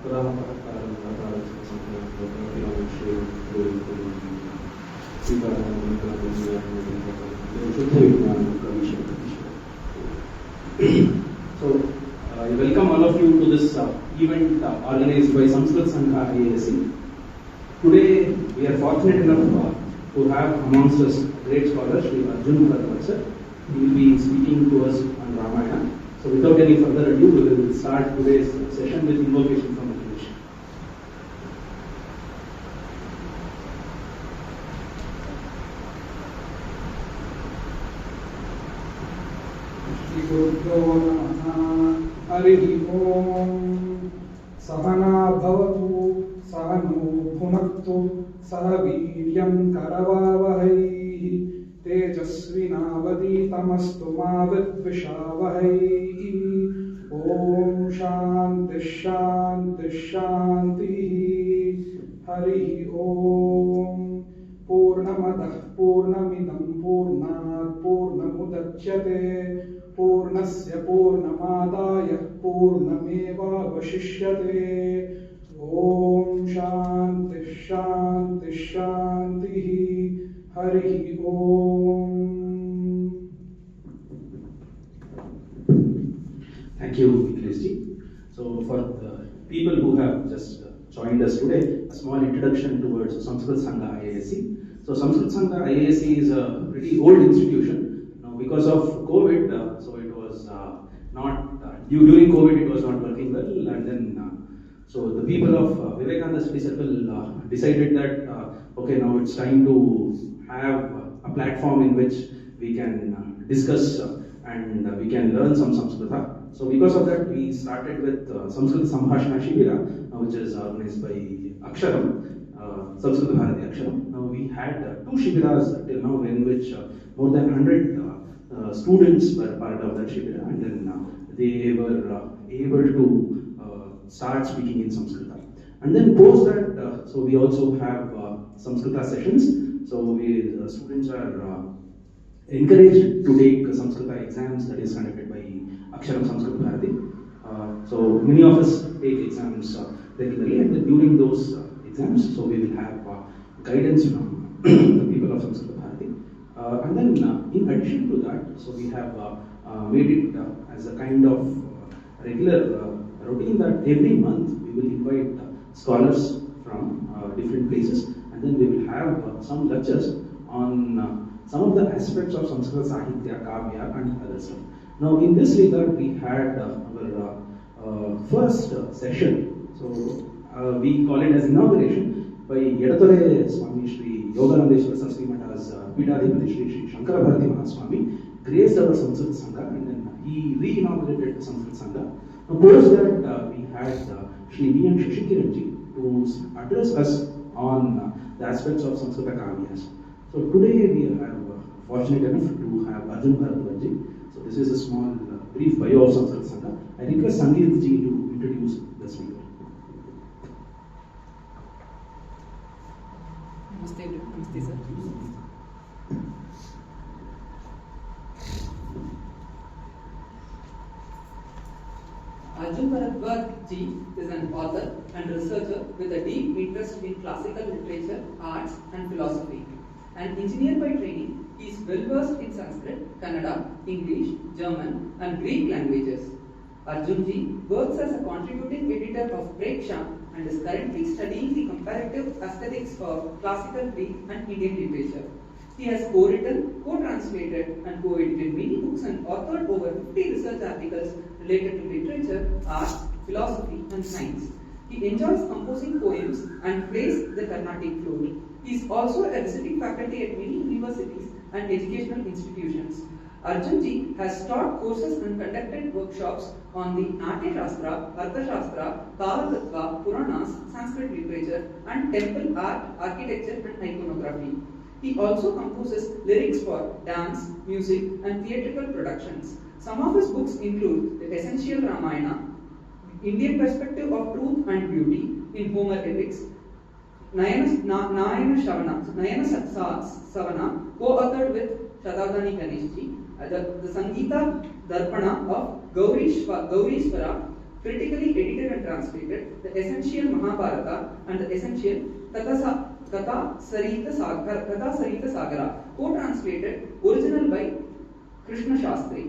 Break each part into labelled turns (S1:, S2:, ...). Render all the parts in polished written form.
S1: I welcome all of you to this event organized by Sanskrit Sangha IASC. Today, we are fortunate enough to have amongst us great scholar Shri Arjun Bharadwaj. He will be speaking to us on Ramayana. So, without any further ado, we will start today's session with invocation from Ganesh.
S2: Harihi Om Sahana Bhavatu Sahano Bhunaktu Sahaviryam Karavavahai Tejasvinavadi Tamastu Mavidvishavahai Om Shanti Shanti Shanti Harihi Om Purnamadah Purnamidam Purnat Purnamudachyate Purnasya Purnamadaya Purnameva Vashishyate Om Shanti Shanti Shanti Harihi Om.
S1: Thank you, Ganesh. So, for the people who have just joined us today, a small introduction towards Sanskrit Sangha IASC. So, Sanskrit Sangha IASC is a pretty old institution. Because of COVID, so it was not, during COVID it was not working well, and then, so the people of Vivekananda Study Circle decided that, okay, now it's time to have a platform in which we can discuss and we can learn some Samskrita. So because of that, we started with Sanskrit Sambhashana Shibira, which is organized by Aksharam, Sanskrit Bharati Aksharam. Now we had 2 Shibiras till now in which more than 100 students were part of that Shibira, and then they were able to start speaking in Sanskrit. And then post that, so we also have Samskrita sessions. So we students are encouraged to take Samskrita exams that is conducted by Aksharam Sanskrit Bharati. So many of us take exams regularly, and then during those exams, so we will have guidance from the people of Sanskrit Bharati. And then in addition to that, so we have made it as a kind of regular routine that every month we will invite scholars from different places, and then we will have some lectures on some of the aspects of Sanskrit Sahitya, Kavya and other stuff. Now in this regard, we had our first session, so we call it as inauguration by Yedatore Swami Shri Yoganandeshwara Saraswati Mata's Pithadhipati Shri Shankara Bharati Mahaswamy graced our Sanskrit Sangha, and then he re-inaugurated the Sanskrit Sangha. Now, post that we had Shri V and Shashikiranji to address us on the aspects of Sanskrit Kavyas. So today we are fortunate enough to have Arjun Bharadwaj. So this is a small brief bio of Sanskrit Sangha. I request Sangeet ji to introduce the speaker.
S3: Namaste, sir. Arjun Bharadwaj ji is an author and researcher with a deep interest in classical literature, arts and philosophy. An engineer by training, he is well versed in Sanskrit, Kannada, English, German and Greek languages. Arjun ji works as a contributing editor of Preksha and is currently studying the comparative aesthetics of classical Greek and Indian literature. He has co-written, co-translated and co-edited many books and authored over 50 research articles related to literature, arts, philosophy and science. He enjoys composing poems and plays the Carnatic flute. He is also a visiting faculty at many universities and educational institutions. Arjun ji has taught courses and conducted workshops on the Natya Shastra, Artha Shastra, Kala Tattva, Puranas, Sanskrit literature and temple art, architecture and iconography. He also composes lyrics for dance, music and theatrical productions. Some of his books include The Essential Ramayana, Indian Perspective of Truth and Beauty in Homer Epics, Nayana Savana, co-authored with Shatavadhani Ganesh ji, the Sangeeta Darpana of Gaurishwara, critically edited and translated, the essential Mahabharata and the essential Katha Sarita Sagara, co-translated original by Krishna Shastri.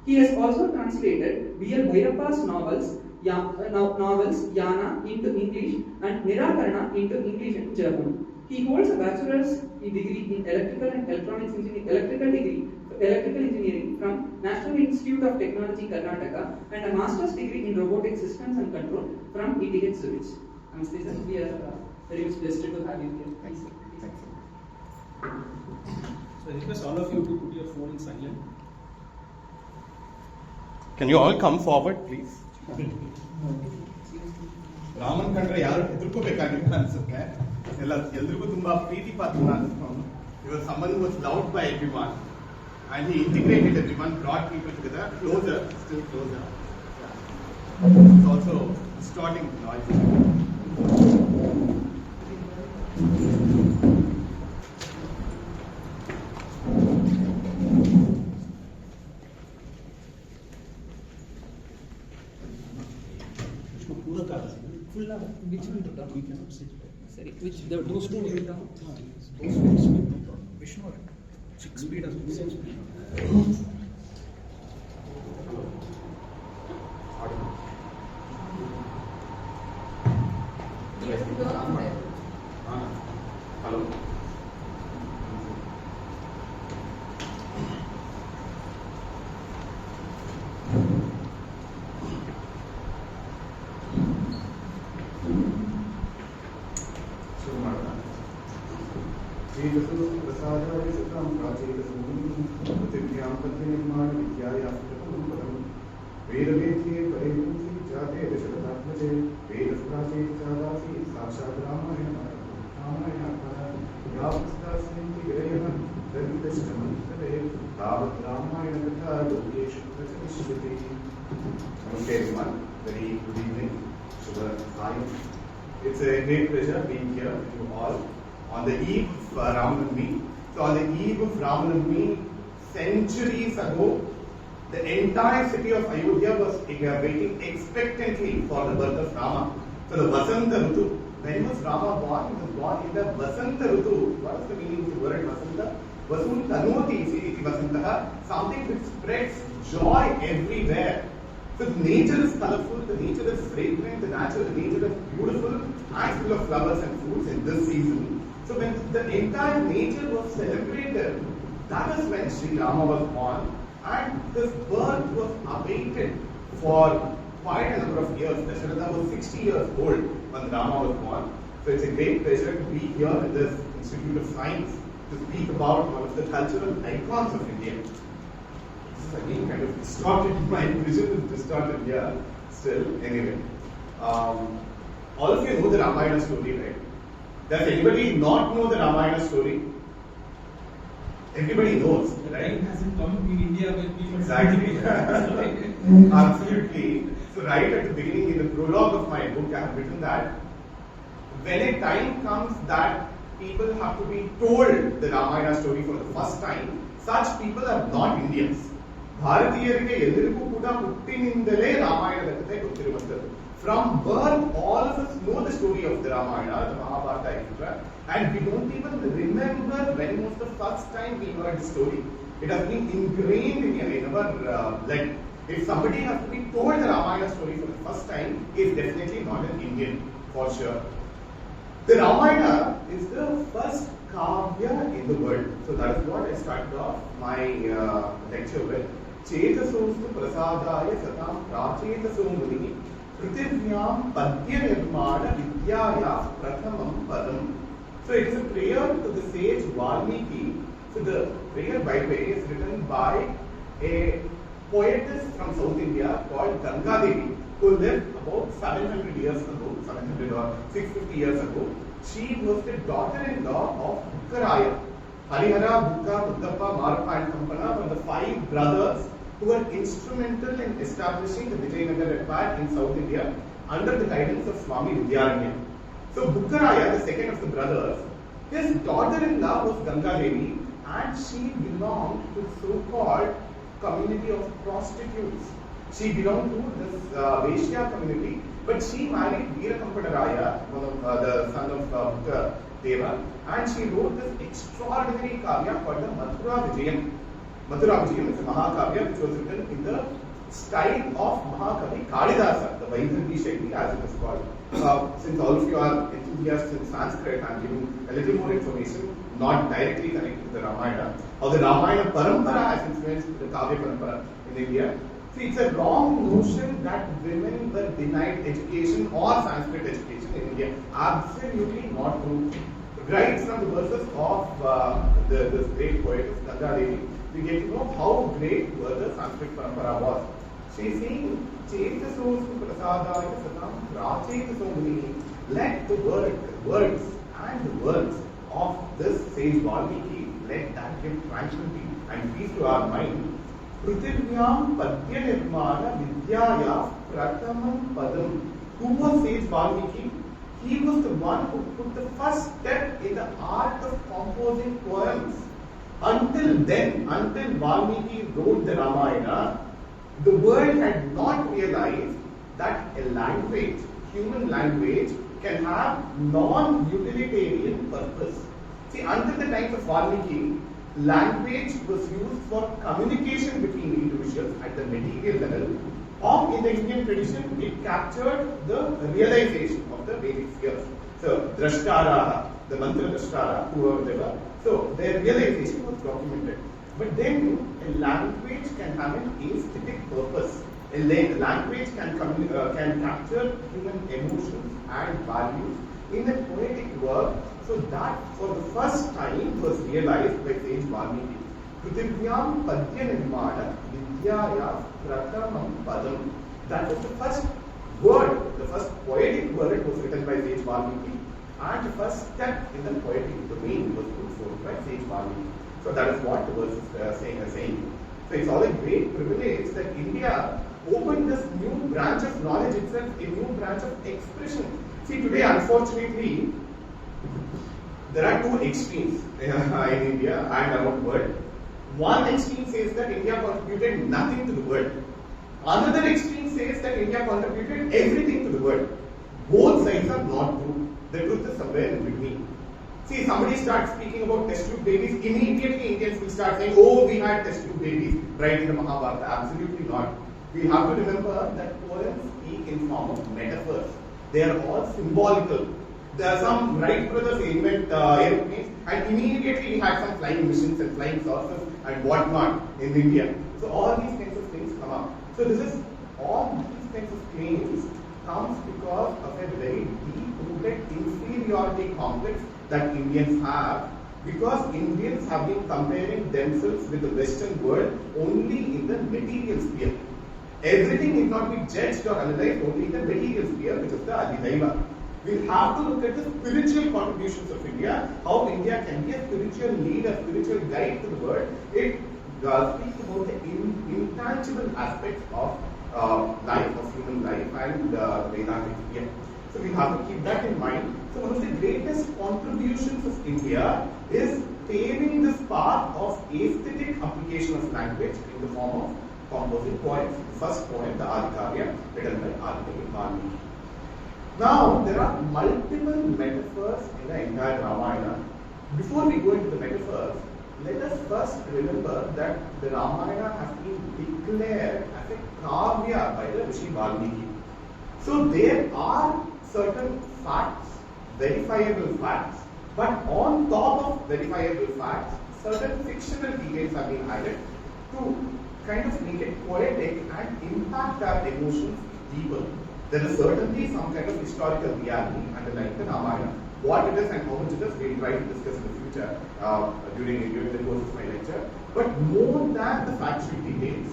S3: He has also translated V Bhyrappa's novels Yana into English and Nirakarana into English and German. He holds a bachelor's degree in electrical engineering from National Institute of Technology, Karnataka, and a master's degree in robotic systems and control from ETH Zurich. Namaste, sir. We are very much blessed to have you here. Thanks.
S1: So I request all of you to put your phone in silent.
S4: Can you all come forward, please? Raman ಕಂಡ್ರೆ ಯಾರು ಹೆದರ್ಕೋಬೇಕಾಗಿಲ್ಲ ಅನ್ಸುತ್ತೆ ಎಲ್ರಿಗೂ ತುಂಬಾ ಪ್ರೀತಿ ಪಾತ್ರ ಅನ್ಸ್ಕೊಂಡು ಇವರ ಸಂಬಂಧ was loved by everyone and he integrated everyone, brought people together closer, still closer. It's also distorting noise.
S3: Which one to talk?
S1: We cannot sit.
S3: Sorry, those two will talk?
S1: Those two will speak, no problem. Vishnu, 6 speed or 6 speed.
S3: Yes, the door on there.
S4: Hello.
S5: प्रसादाय सतां प्राचेतसं पृथिव्यां पद्यनिर्माण विद्यायाः प्रथमं पदं वेदवेद्ये परे पुंसि जाते दशरथात्मजे वेदः प्राचेतसादासीत् साक्षात् रामायणः या पुस्तकास्मिन् गिरयः दरिद्रश्चमन्तरे तावत् रामायणकथा लोकेषु प्रचलिष्यते.
S4: Namaste everyone, very good evening, Shubha Sai. It's a great pleasure being here with you all on the eve of Ramanavami. So on the eve of Ramanavami, centuries ago, the entire city of Ayodhya was waiting expectantly for the birth of Rama. So the Vasanta Ritu, when was Rama born? He was born in the Vasanta Ritu. What is the meaning of the word Vasanta? Vasuntanoti iti Vasantaha, something which spreads joy everywhere. So the nature is colorful, the nature is fragrant, the nature is beautiful, and full of flowers and fruits in this season. So when the entire nature was celebrated, that is when Sri Rama was born, and his birth was awaited for quite a number of years. Dasharatha was 60 years old when Rama was born. So it's a great pleasure to be here at this Institute of Science to speak about one of the cultural icons of India. This is again kind of distorted, my vision is distorted here still. Anyway, all of you know the Ramayana story, right? Does anybody not know the Ramayana story? Everybody knows, right?
S1: Time hasn't come in India where people
S4: Exactly. Absolutely. So right at the beginning, in the prologue of my book, I have written that when a time comes that people have to be told the Ramayana story for the first time, such people are not Indians. ಭಾರತೀಯರಿಗೆ ಎಲ್ಲರಿಗೂ ಕೂಡ ಹುಟ್ಟಿನಿಂದಲೇ ರಾಮಾಯಣದ ಕಥೆ ಗೊತ್ತಿರುವಂಥದ್ದು. From birth, all of us know the story of the Ramayana, the Mahabharata, etc. And we don't even remember when was the first time we heard the story. It has been ingrained in our blood. If somebody has to be told the Ramayana story for the first time, he is definitely not an Indian, for sure. The Ramayana is the first kavya in the world. So that is what I started off my lecture with. Chetasostu prasadaya satam prachetaso muni Prithivnyam Padya Nirmana Vidyaya Prathamam Padam. So it is a prayer to the sage Valmiki. So the prayer, by the way, is written by a poetess from South India called Ganga Devi, who lived about 700 years ago, 700 or 650 years ago. She was the daughter-in-law of Bukkaraya. Harihara, Bukka, Gundappa, Marappa and Kampana were the 5 brothers who were instrumental in establishing the Vijayanagar Empire in South India under the guidance of Swami Vidyaranya. So Bukkaraya, the second of the brothers, his daughter-in-law was Ganga Devi, and she belonged to so-called community of prostitutes. She belonged to this Vaishya community, But she married Veerakampada, the son of Buddha Deva, and she wrote this extraordinary kavya called the Mathura Vijayam. Mathura Vijayam is a Mahakavya which was written in the style of Mahakavi Kalidasa, the Vaidyanti Shaili as it is called. Since all of you are enthusiasts in Sanskrit, I am giving a little more information, not directly connected to the Ramayana, or the Ramayana Parampara has influenced the Kavya Parampara in India. See, it's a wrong notion that women were denied education or Sanskrit education in India. Absolutely not true. Right from the verses of this great poetess Ganga Devi, we get to know how great the Sanskrit Parampara was. She is saying, Chetasosu prasadaya satam prachetaso muni. Let the words and the words of this sage Valmiki, let that give tranquility and peace to our mind. Prithiviyam Padya Nirmana Vidyaya Pratamam Padam. Who was sage Valmiki? He was the one who put the first step in the art of composing poems. Until then, until Valmiki wrote the Ramayana, the world had not realized that a language, human language, can have non-utilitarian purpose. See, until the times of Valmiki, language was used for communication between individuals at the material level, or in the Indian tradition, it captured the realization of the Vedic spheres. So, Drashtara, the Mantra Drashtara, whoever they were, so their realization was documented. But then a language can have an aesthetic purpose. A language can capture human emotions and values in a poetic work. So that for the first time was realized by sage Valmiki. Prithiviyam Padya Nirmana Vidyaya Pratamam Padam. That was the first word, the first poetic word was written by sage Valmiki, and the first step in the poetic domain was put forth by sage Valmiki. So that is what the verse is saying. So it's all a great privilege that India opened this new branch of knowledge itself, a new branch of expression. See, today, unfortunately, there are two extremes in India and around the world. One extreme says that India contributed nothing to the world. Another extreme says that India contributed everything to the world. Both sides are not true. The truth is somewhere in between. See, somebody starts speaking about test tube babies, immediately Indians will start saying, oh, we had test tube babies right in the Mahabharata. Absolutely not. We have to remember that poems speak in form of metaphors. They are all symbolical. There are some right brothers invent airplanes, and immediately we had some flying missions and flying saucers and whatnot in India. So all these kinds of things come up. So all these kinds of claims comes because of a very deep-rooted inferiority complex that Indians have, because Indians have been comparing themselves with the Western world only in the material sphere. Everything need not be judged or analyzed only in the material sphere, which is the Adhidaiva. We have to look at the spiritual contributions of India, how India can be a spiritual leader, spiritual guide to the world. It speaks about the intangible aspects of life, of human life, and Vedantic sphere. So we have to keep that in mind. So one of the greatest contributions of India is paving this path of aesthetic application of language in the form of composing poems. The first poem, the Adhikavya, written by Valmiki. Now, there are multiple metaphors in the entire Ramayana. Before we go into the metaphors, let us first remember that the Ramayana has been declared as a Kavya by the Rishi Valmiki. So there are certain facts, verifiable facts, but on top of verifiable facts, certain fictional details have been added to kind of make it poetic and impact our emotions deeper. There is certainly some kind of historical reality underlying the Ramayana. What it is and how much it is, we will try to discuss in the future during the course of my lecture. But more than the factual details,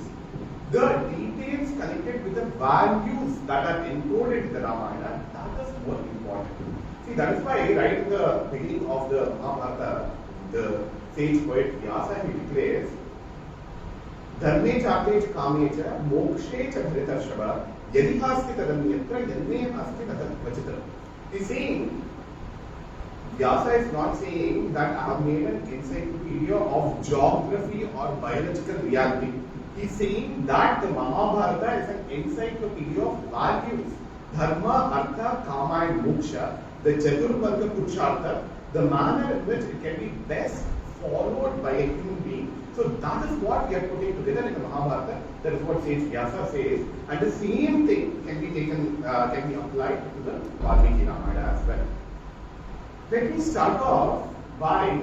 S4: the details connected with the values that are encoded in the Ramayana, that is more important. See, that is why right in the beginning of the Mahabharata, the sage poet Vyasa, he declares, Dharme chate cha kame cha mokshe cha dhritarshava yadi hasti tadamyatra yanme hasti tadam vachitra. He is saying, Vyasa is not saying that I have made an encyclopedia of geography or biological reality. He is saying that the Mahabharata is an encyclopedia of values. Dharma, Artha, Kama and Moksha, the Chaturvarga Purushartha, the manner in which it can be best followed by a human being. So that is what we are putting together in the Mahabharata. That is what Sage Vyasa says. And the same thing can be taken, can be applied to the Valmiki Ramayana as well. Let me start off by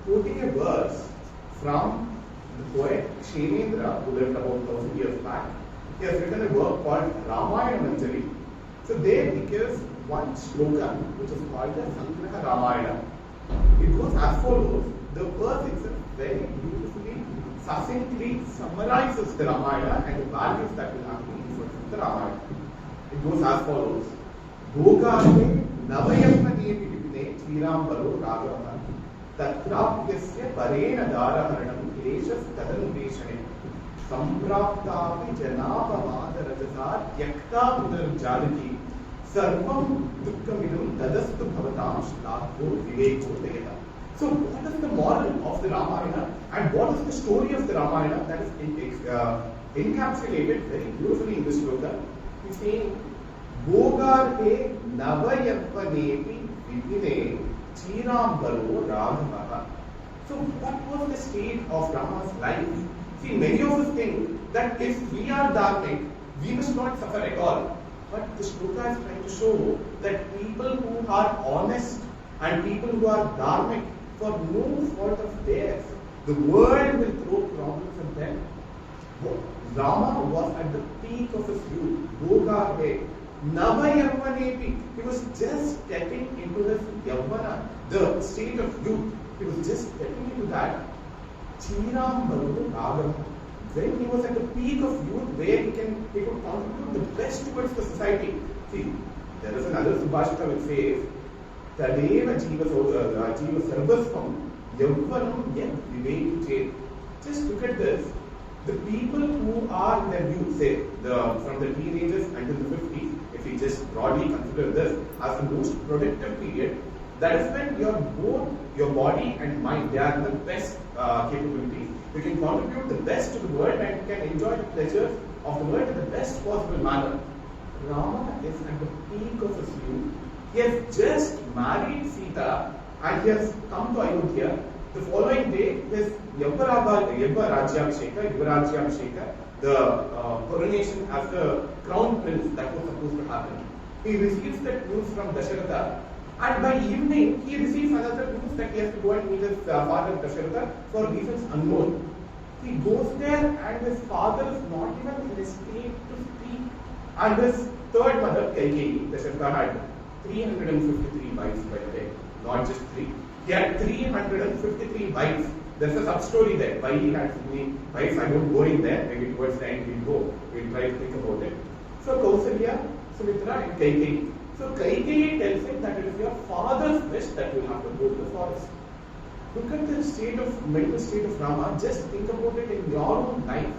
S4: quoting a verse from the poet Kshenendra, who lived about 1000 years back. He has written a work called Ramayana Manjari. So there he gives one sloka, which is called the Sangraha Ramayana. It goes as follows. The verse itself very beautifully, succinctly summarizes the Ramayana and the values that will have to be inferred from the Ramayana. It goes as follows. Bhogate navayapane vipine Srirambaro Ragavaha Tatrapyasya parena daraharanam kleshas tadanveshane Sampraptapi janapamada rajata tyakta pudar jalaki Sarvam dukkamidam tadastu bhavatam shlakho viveko dayata. So what is the moral of the Ramayana and what is the story of the Ramayana that is encapsulated very beautifully in this sloka? He's saying, Bhogarhe navayappanepi vipine chirambaro raghavaha. So what was the state of Rama's life? See, many of us think that if we are dharmic, we must not suffer at all. But the sloka is trying to show that people who are honest and people who are dharmic, for no fault of theirs, the world will throw problems at them. Rama was at the peak of his youth. Bhogarhe navayappanepi. He was just stepping into his yavana, the state of youth. He was just stepping into that. Chirambaro Ragavaha. When he was at the peak of youth, where he could contribute the best towards the society. See, there is another Subhashita which says, Tadeva Jiva Sarvasvam Yavvanam Yet Viveki. Just look at this. The people who are in their youth, say, from the teenagers until the 50s, if we just broadly consider this as the most productive period, that is when both your body and mind, they are in the best capabilities. You can contribute the best to the world and you can enjoy the pleasures of the world in the best possible manner. Rama is at the peak of his youth. He has just married Sita and he has come to Ayodhya. The following day, his Yuvarajyabhisheka, the coronation as the crown prince that was supposed to happen. He receives that news from Dasharatha, and by evening he receives another news that he has to go and meet his father Dasharatha for reasons unknown. He goes there and his father is not even in a state to speak. And his third mother, Kaikeyi, Dasharatha had 353 wives by the way, not just 3. He had 353 wives. There's a sub-story there. Why he had so many wives, I won't go in there. Maybe towards the end we'll try to think about it. So Kausalya, Sumitra and Kaikeyi. So Kaikeyi tells him that it is your father's wish that you have to go to the forest. Look at the mental state of Rama. Just think about it in your own life.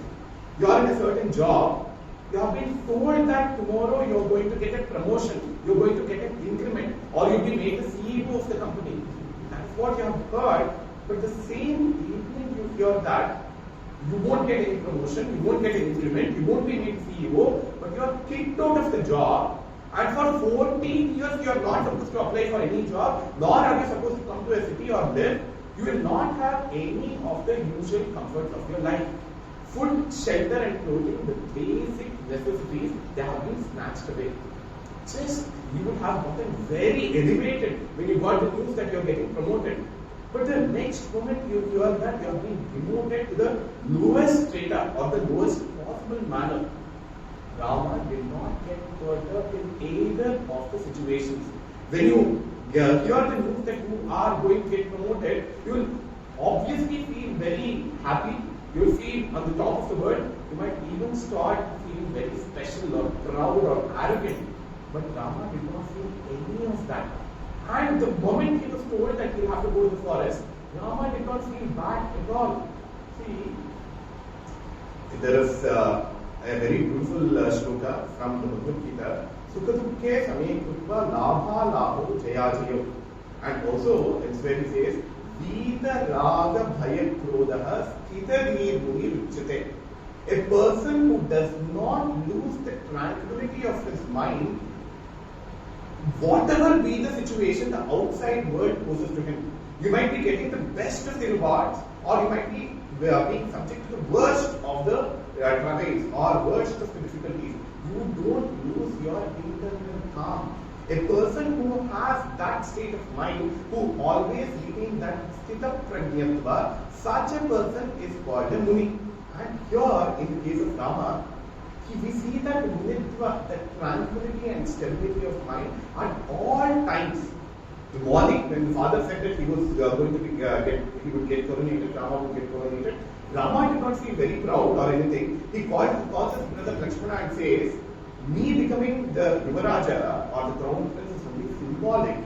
S4: You are in a certain job. You have been told that tomorrow you are going to get a promotion, you are going to get an increment, or you'll be made the CEO of the company. That's what you have heard, but the same evening you hear that you won't get any promotion, you won't get an increment, you won't be made CEO, but you are kicked out of the job, and for 14 years you are not supposed to apply for any job, nor are you supposed to come to a city or live. You will not have any of the usual comforts of your life. Food, shelter and clothing, the basic necessities, they have been snatched away. Just, you would have gotten very elevated when you got the news that you are getting promoted. But the next moment you hear that you have been demoted to the lowest strata or the lowest possible manner. Rama did not get caught up in either of the situations. When you hear the news that you are going to get promoted, you will obviously feel very happy. You will feel on the top of the world. You might even start feeling very special or proud or arrogant. But Rama did not feel any of that. And the moment he was told that he'll have to go to the forest, Rama did not feel bad at all. See, there is a very beautiful shloka from the Bhagavad Gita. Sukha-dukhe same kutva labha labho jayajayo. And also, it's where he says, Vita raga bhaya krodaha sthita nirmuni ruchate. A person who does not lose the tranquility of his mind Whatever be the situation, the outside world poses to him. You might be getting the best of the rewards, or you might be being subject to the worst of the travails or worst of the difficulties. You don't lose your internal calm. A person who has that state of mind, who always retains that sthita prajnatva, such a person is called a muni. And here, in the case of Rama, we see that munitva, that tranquility and stability of mind at all times. The morning, when the father said that he was going to be, he would get coronated, Rama would get coronated, Rama did not feel very proud or anything. He calls his brother Lakshmana and says, me becoming the Yuvaraja or the crown prince is only symbolic.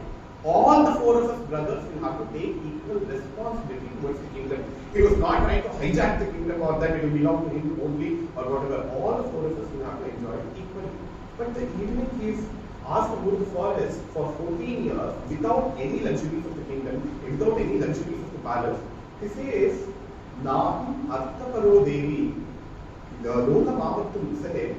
S4: All the four of us brothers will have to take equal responsibility towards the kingdom. He was not trying to hijack the kingdom or that it will belong to him only or whatever. All the four of us will have to enjoy it equally. But the evening he is asked to go to the forest for 14 years without any luxuries of the kingdom, without any luxuries of the palace. He says, Nam Arthaparo Devi, the Loka Mamatum Sare,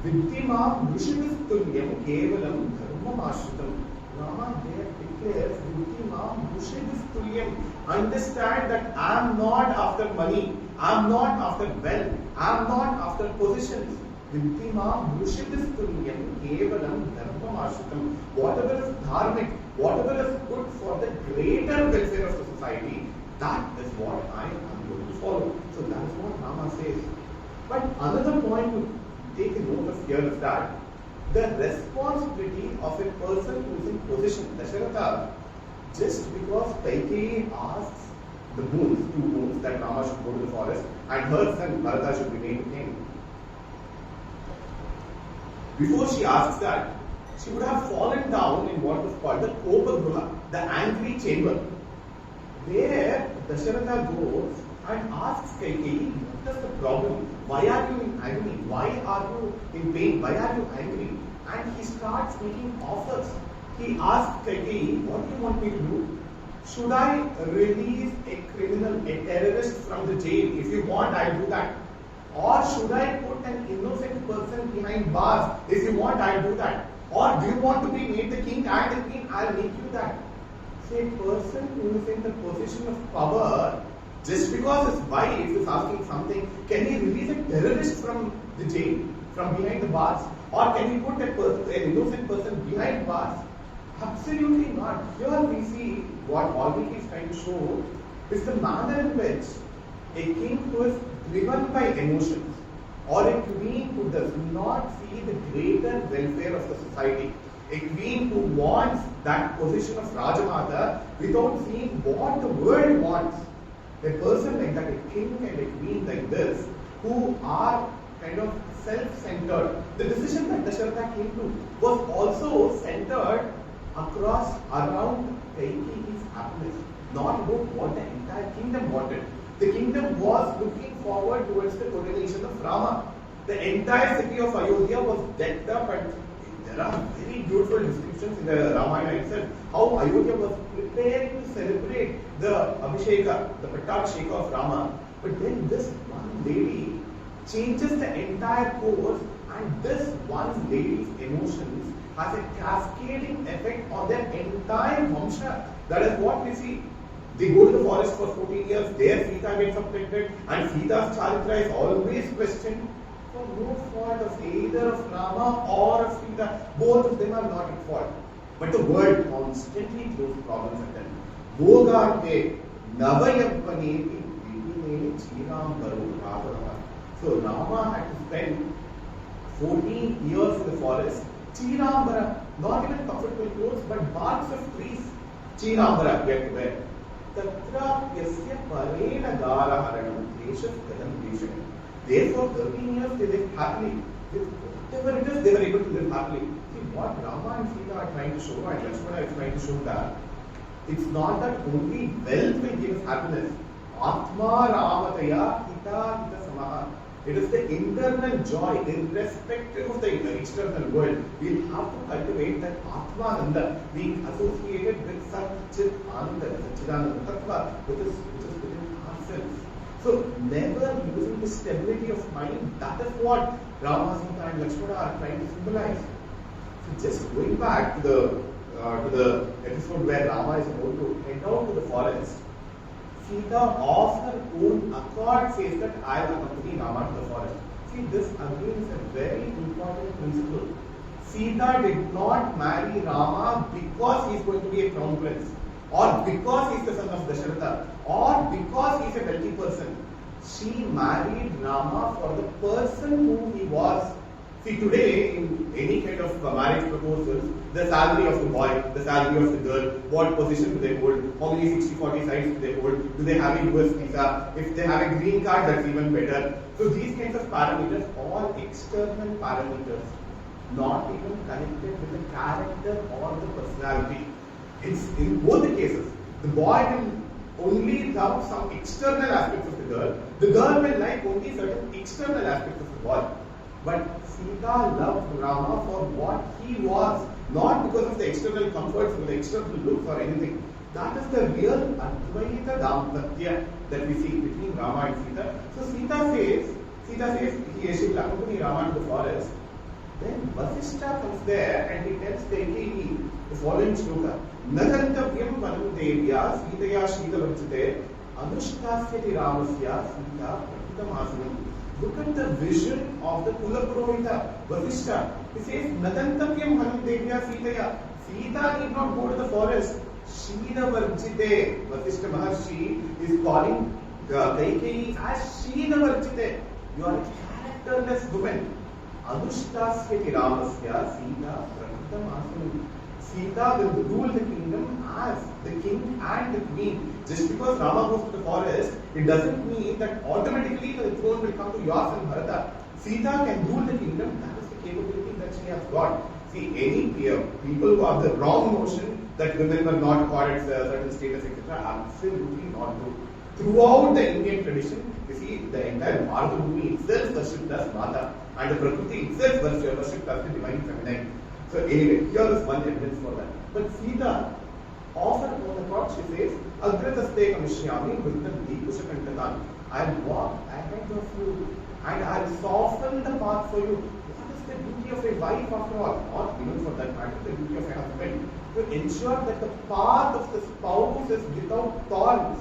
S4: Viddhimam Vrishivistulyam Kevalam Dharmamashritam. Rama there declares, Viddhimam Vrishivistulyam. Understand that I am not after money, I am not after wealth, I am not after positions. Viddhimam Vrishivistulyam Kevalam Dharmamashritam. Whatever is dharmic, whatever is good for the greater welfare of the society, that is what I am going to follow. So that is what Rama says. But another point to take a note of here is that the responsibility of a person who is in position, Dasharatha, just because Kaikeyi asks the boons, 2 boons, that Rama should go to the forest and her son Bharata should remain king. Before she asks that, she would have fallen down in what was called the Kopagruha, the angry chamber. There, Dasharatha goes and asks Kaikeyi, what is the problem? Why are you in agony? Why are you in pain? Why are you angry? And he starts making offers. He asks Kaikeyi, what do you want me to do? Should I release a criminal, a terrorist from the jail? If you want, I'll do that. Or should I put an innocent person behind bars? If you want, I'll do that. Or do you want to be made the king and the queen? I'll make you that. So a person who is in the position of power, just because his wife is asking something, can he release a terrorist from the jail, from behind the bars? Or can he put an innocent person behind bars? Absolutely not. Here we see what Alvik is trying to show is the manner in which a king who is driven by emotions or a queen who does not see the greater welfare of the society, a queen who wants that position of Rajamata without seeing what the world wants. A person like that, a king and a queen like this, who are kind of self-centered. The decision that Dasharatha came to was also centered around Kaikeyi's happiness, not about what the entire kingdom wanted. The kingdom was looking forward towards the coronation of Rama. The entire city of Ayodhya was decked up, and there are very beautiful descriptions in the Ramayana itself how Ayodhya was preparing to celebrate the Abhisheka, the Pattabhisheka of Rama. But then this one lady changes the entire course, and this one lady's emotions has a cascading effect on their entire Vamsha. That is what we see. They go to the forest for 14 years, there Sita gets abducted, and Sita's charitra is always questioned for no fault of either of Rama or of Sita. Both of them are not at fault. But the world constantly throws problems at them. Bhogarte Navayappanepi Vipine Chiram Baru Raghava. So Rama had to spend 14 years in the forest. Chirambara, not even comfortable clothes, but barks of trees. Chirambara, he had to wear. Tatra yasya parena gara haranam deshas kadam desham. Therefore, 13 years they lived happily. With whatever it is, they were able to live happily. See, what Rama and Sita are trying to show, and Lakshmana is trying to show that it's not that only wealth will give us happiness. Atma Ramataya Hita Hita Samaha. It is the internal joy, irrespective of the external world. We have to cultivate that Atmananda, being associated with Satchit Ananda, Satchidananda Tattva, which is within ourselves. So, never losing the stability of mind, that is what Rama, Sita and Lakshmana are trying to symbolize. Just going back to the episode where Rama is about to head out to the forest, Sita of her own accord says that I will accompany Rama to the forest. See, this again is a very important principle. Sita did not marry Rama because he is going to be a crown prince, or because he is the son of Dasharatha, or because he is a wealthy person. She married Rama for the person who he was. See, today in any kind of marriage proposals, the salary of the boy, the salary of the girl, what position do they hold, how many 60-40 sides do they hold, do they have a US visa, if they have a green card, that's even better. So these kinds of parameters, all external parameters, not even connected with the character or the personality. In both the cases, the boy will only love some external aspects of the girl will like only certain external aspects of the boy. But Sita loved Rama for what he was, not because of the external comforts or the external looks or anything. That is the real Advaita Dampatya that we see between Rama and Sita. So Sita says she will accompany Rama to the forest. Then Vasishtha comes there and he tells Kaikeyi the following shloka. Nagantavyam vanam devya Sitaya Shita Varchite Anushtasyati Ramasya Sita Prakitam Asanam. Look at the vision of the Kulapurohita, Vasishtha. He says, Nadantavyam vanam devya Sitaya. Sita need not go to the forest. Shida Varchite. Vasishtha Maharshi is calling Kaikeyi as Shida Varchite. You are a characterless woman. Anushtasyati Ramasya Sita Prakitam Asanam. Sita will rule the kingdom as the king and the queen. Just because Rama goes to the forest, it doesn't mean that automatically the throne will come to your son Bharata. Sita can rule the kingdom. That is the capability that she has got. See, any people who have the wrong notion that women were not accorded certain status, etc., absolutely not true. Throughout the Indian tradition, you see, the entire Marutabhumi itself worshipped as Mata, and the Prakriti itself worshipped as the divine feminine. So anyway, here is one evidence for that. But Sita, of her own accord, she says, Agrataste Kamishyami Vrittam Deekushakantadan. I will walk ahead of you and I will soften the path for you. What is the duty of a wife after all? Or even for that matter, the duty of a husband? To ensure that the path of the spouse is without thorns,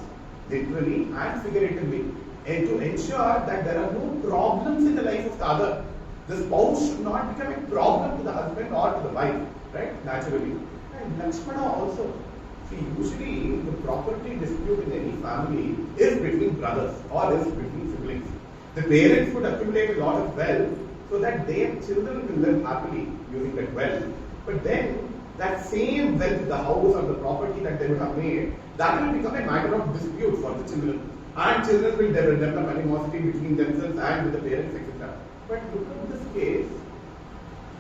S4: literally and figuratively. And to ensure that there are no problems in the life of the other. The spouse should not become a problem to the husband or to the wife, right? Naturally. And Lakshmana also. See, usually the property dispute in any family is between brothers or is between siblings. The parents would accumulate a lot of wealth so that their children will live happily using that wealth. But then that same wealth, the house or the property that they would have made, that will become a matter of dispute for the children. And children will develop animosity between themselves and with the parents, etc. But look at this case.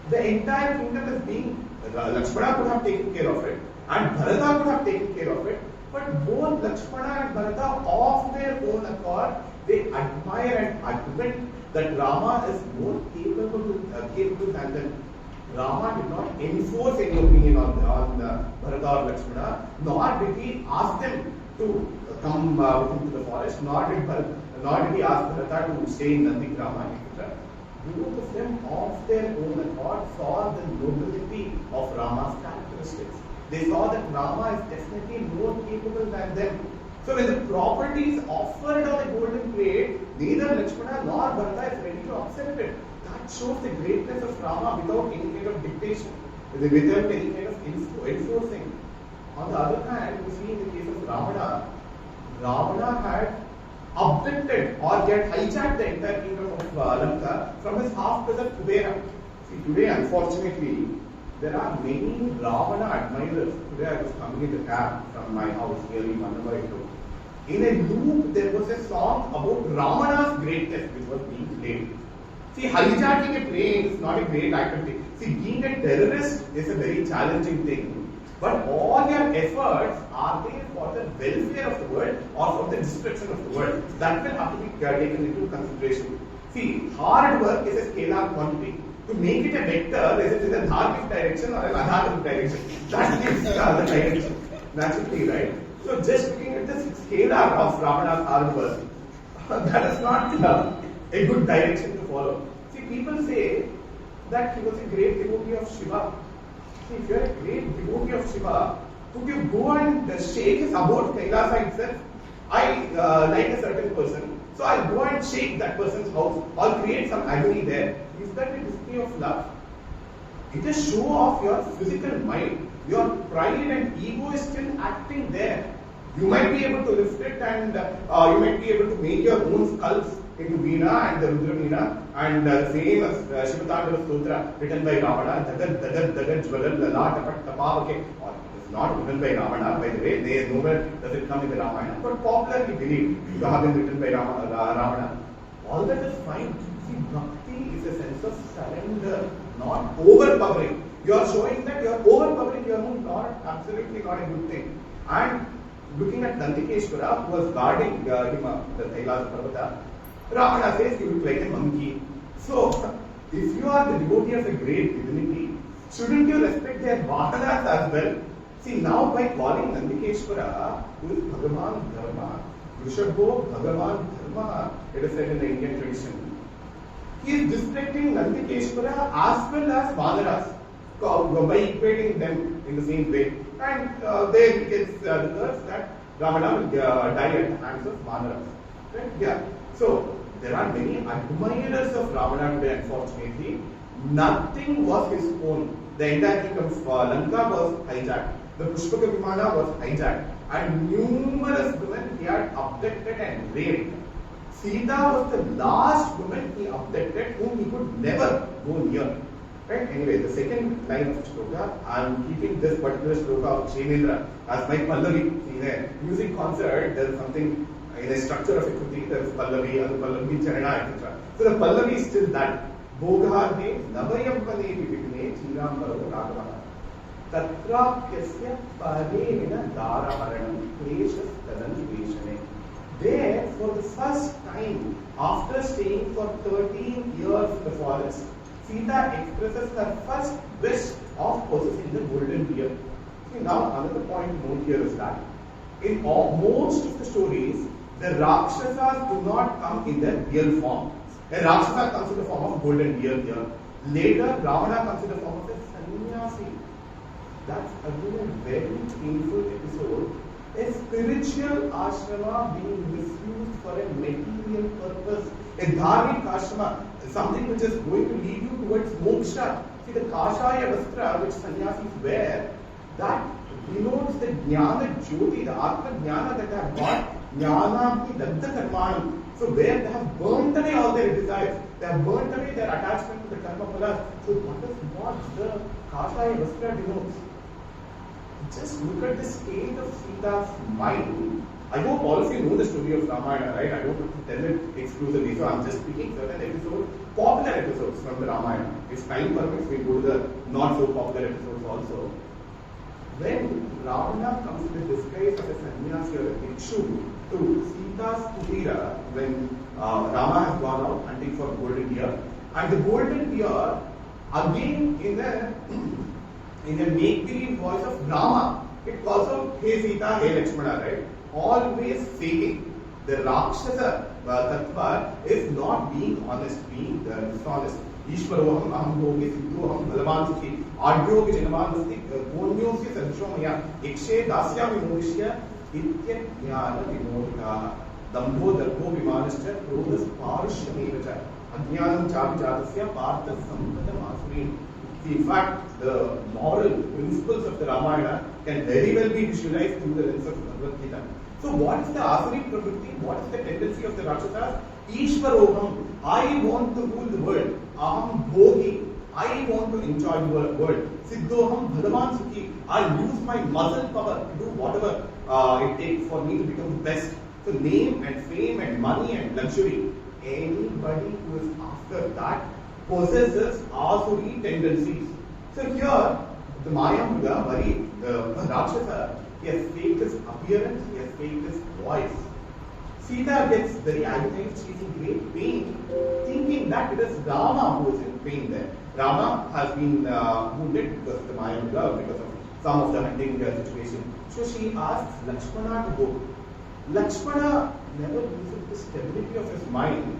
S4: The entire kingdom is being, Lakshmana could have taken care of it, and Bharata could have taken care of it, but both Lakshmana and Bharata, of their own accord, they admire and admit that Rama is more capable than them. Rama did not enforce any opinion on Bharata or Lakshmana, nor did he ask them to come with him to the forest, nor did he ask Bharata to stay in Nandigrama, etc. Both of them, of their own accord, saw the nobility of Rama's characteristics. They saw that Rama is definitely more capable than them. So when the property is offered on a golden plate, neither Lakshmana nor Bharata is ready to accept it. That shows the greatness of Rama without any kind of dictation, without any kind of enforcing. On the other hand, we see in the case of Ravana had abducted or get hijacked the entire kingdom of Lanka from his half-brother Kubera. See, today, unfortunately, there are many Ravana admirers. Today I was coming in the cab from my house here in Manavai. In a loop, there was a song about Ravana's greatness which was being played. See, hijacking a plane is not a great activity. See, being a terrorist is a very challenging thing. But all your efforts, are they for the welfare of the world or for the destruction of the world? That will have to be taken into consideration. See, hard work is a scalar quantity. To make it a vector, is it in a dharmic direction or an adharmic direction? That gives the direction. Naturally, right? So just looking at the scalar of Ravana's hard work, that is not a good direction to follow. See, people say that he was a great devotee of Shiva. See, if you are a great devotee of Shiva, could you go and shake his abode Kailasa itself? I like a certain person, so I'll go and shake that person's house or create some agony there. Is that a display of love? It is show of your physical mind. Your pride and ego is still acting there. You might be able to lift it and you might be able to make your own skulls into Veena and the Rudra Veena and the same as Shivatandava Stotra written by Ravana, Dagar Jwalal Lala Tapat Tapavake. Or it is not written by Ravana, by the way, there is nowhere does it come in the Ramayana, but popularly believed to have been written by Ravana. All that is fine. See, bhakti is a sense of surrender, not overpowering. You are showing that you are overpowering your own Lord, absolutely not a good thing. And looking at Nandikeshwara, who was guarding the Kailasa Parvata, Ravana says you look like a monkey. So, if you are the devotee of a great divinity, shouldn't you respect their vahanas as well? See, now by calling Nandikeshwara, who is Bhagavan Dharma, Vrishabho Bhagavan Dharma, it is said in the Indian tradition, he is disrespecting Nandikeshwara as well as Vanaras, by equating them in the same way. And there he gets the curse that Ravana will die at the hands of Vanaras. Right? Yeah. So, there are many admirers of Ravana today, unfortunately. Nothing was his own. The entire kingdom of Lanka was hijacked. The Pushpaka Vimana was hijacked. And numerous women he had abducted and raped. Sita was the last woman he abducted whom he could never go near. Right? Anyway, the second line of shloka, I am keeping this particular shloka of Chainendra as my Pallavi. See, in a music concert, there is something in a structure of equity, there is Pallavi, Anupallavi, Charana, etc. So the Pallavi is still that. Bhogahane, Navayamvane, Vivine, Chiram Bharava, Ragavana. Tatrapyasya Parena Daraharanam, Kleshas Tadan Veshane. There, for the first time, after staying for 13 years in the forest, Sita expresses her first wish of possessing the golden beard. See, now another point to note here is that in most of the stories, the Rakshasas do not come in their real form. A Rakshasa comes in the form of golden beard here. Later, Ravana comes in the form of a sannyasi. That's again a very painful episode. A spiritual ashrama being misused for a material purpose. A dharmic ashrama, something which is going to lead you towards moksha. See, the kashaya vastra which sannyasis wear, that denotes the jnana jyoti, the atma jnana that they have got, jnana ki datta karmanam. So where they have burnt away all their desires, they have burnt away their attachment to the karma phalas. So what the kashaya vastra denotes? Just look at the state of Sita's mind. I hope all of you know the story of Ramayana, right? I don't have to tell it exclusively, so I'm just picking certain episodes, popular episodes from the Ramayana. If time permits, we'll go to the not so popular episodes also. When Ravana comes in the disguise of a sannyasi or a bhikshu to Sita's kutira, when Rama has gone out hunting for golden deer, and the golden deer, again in a make-believe voice of Rama, it calls out, hey Sita, hey Lakshmana, right? Always faking. The Rakshasa Tattva is not being honest, being dishonest. Ishvaroham, aham bhogi, siddhoham, bhalavan sukhi, adyogi janavan vasti, ponyosya sadrishomaya, ikshe dasya vimodishya, itya jnana vimodikaha, dambho darbho vimanascha, krodhas parushamevacha, ajnanam chavi jatasya, partha sampatam asurin. In fact, the moral principles of the Ramayana can very well be visualized through the lens of Bhagavad Gita. So what is the Asuri pravritti? What is the tendency of the Rakshasas? Ishvaroham, I want to rule the world. Aham bhogi, I want to enjoy the world. Siddhoham bhagavan sukhi, I use my muscle power to do whatever it takes for me to become the best. So name and fame and money and luxury. Anybody who is after that possesses Asuri tendencies. So here, the Mayamruga, the Rakshasa, he has faked his appearance, he has faked his voice. Sita gets very agonized, she is in great pain, thinking that it is Rama who is in pain there. Rama has been wounded because of the Mayamruga, because of some of the hunting situation. So she asks Lakshmana to go. Lakshmana never loses the stability of his mind.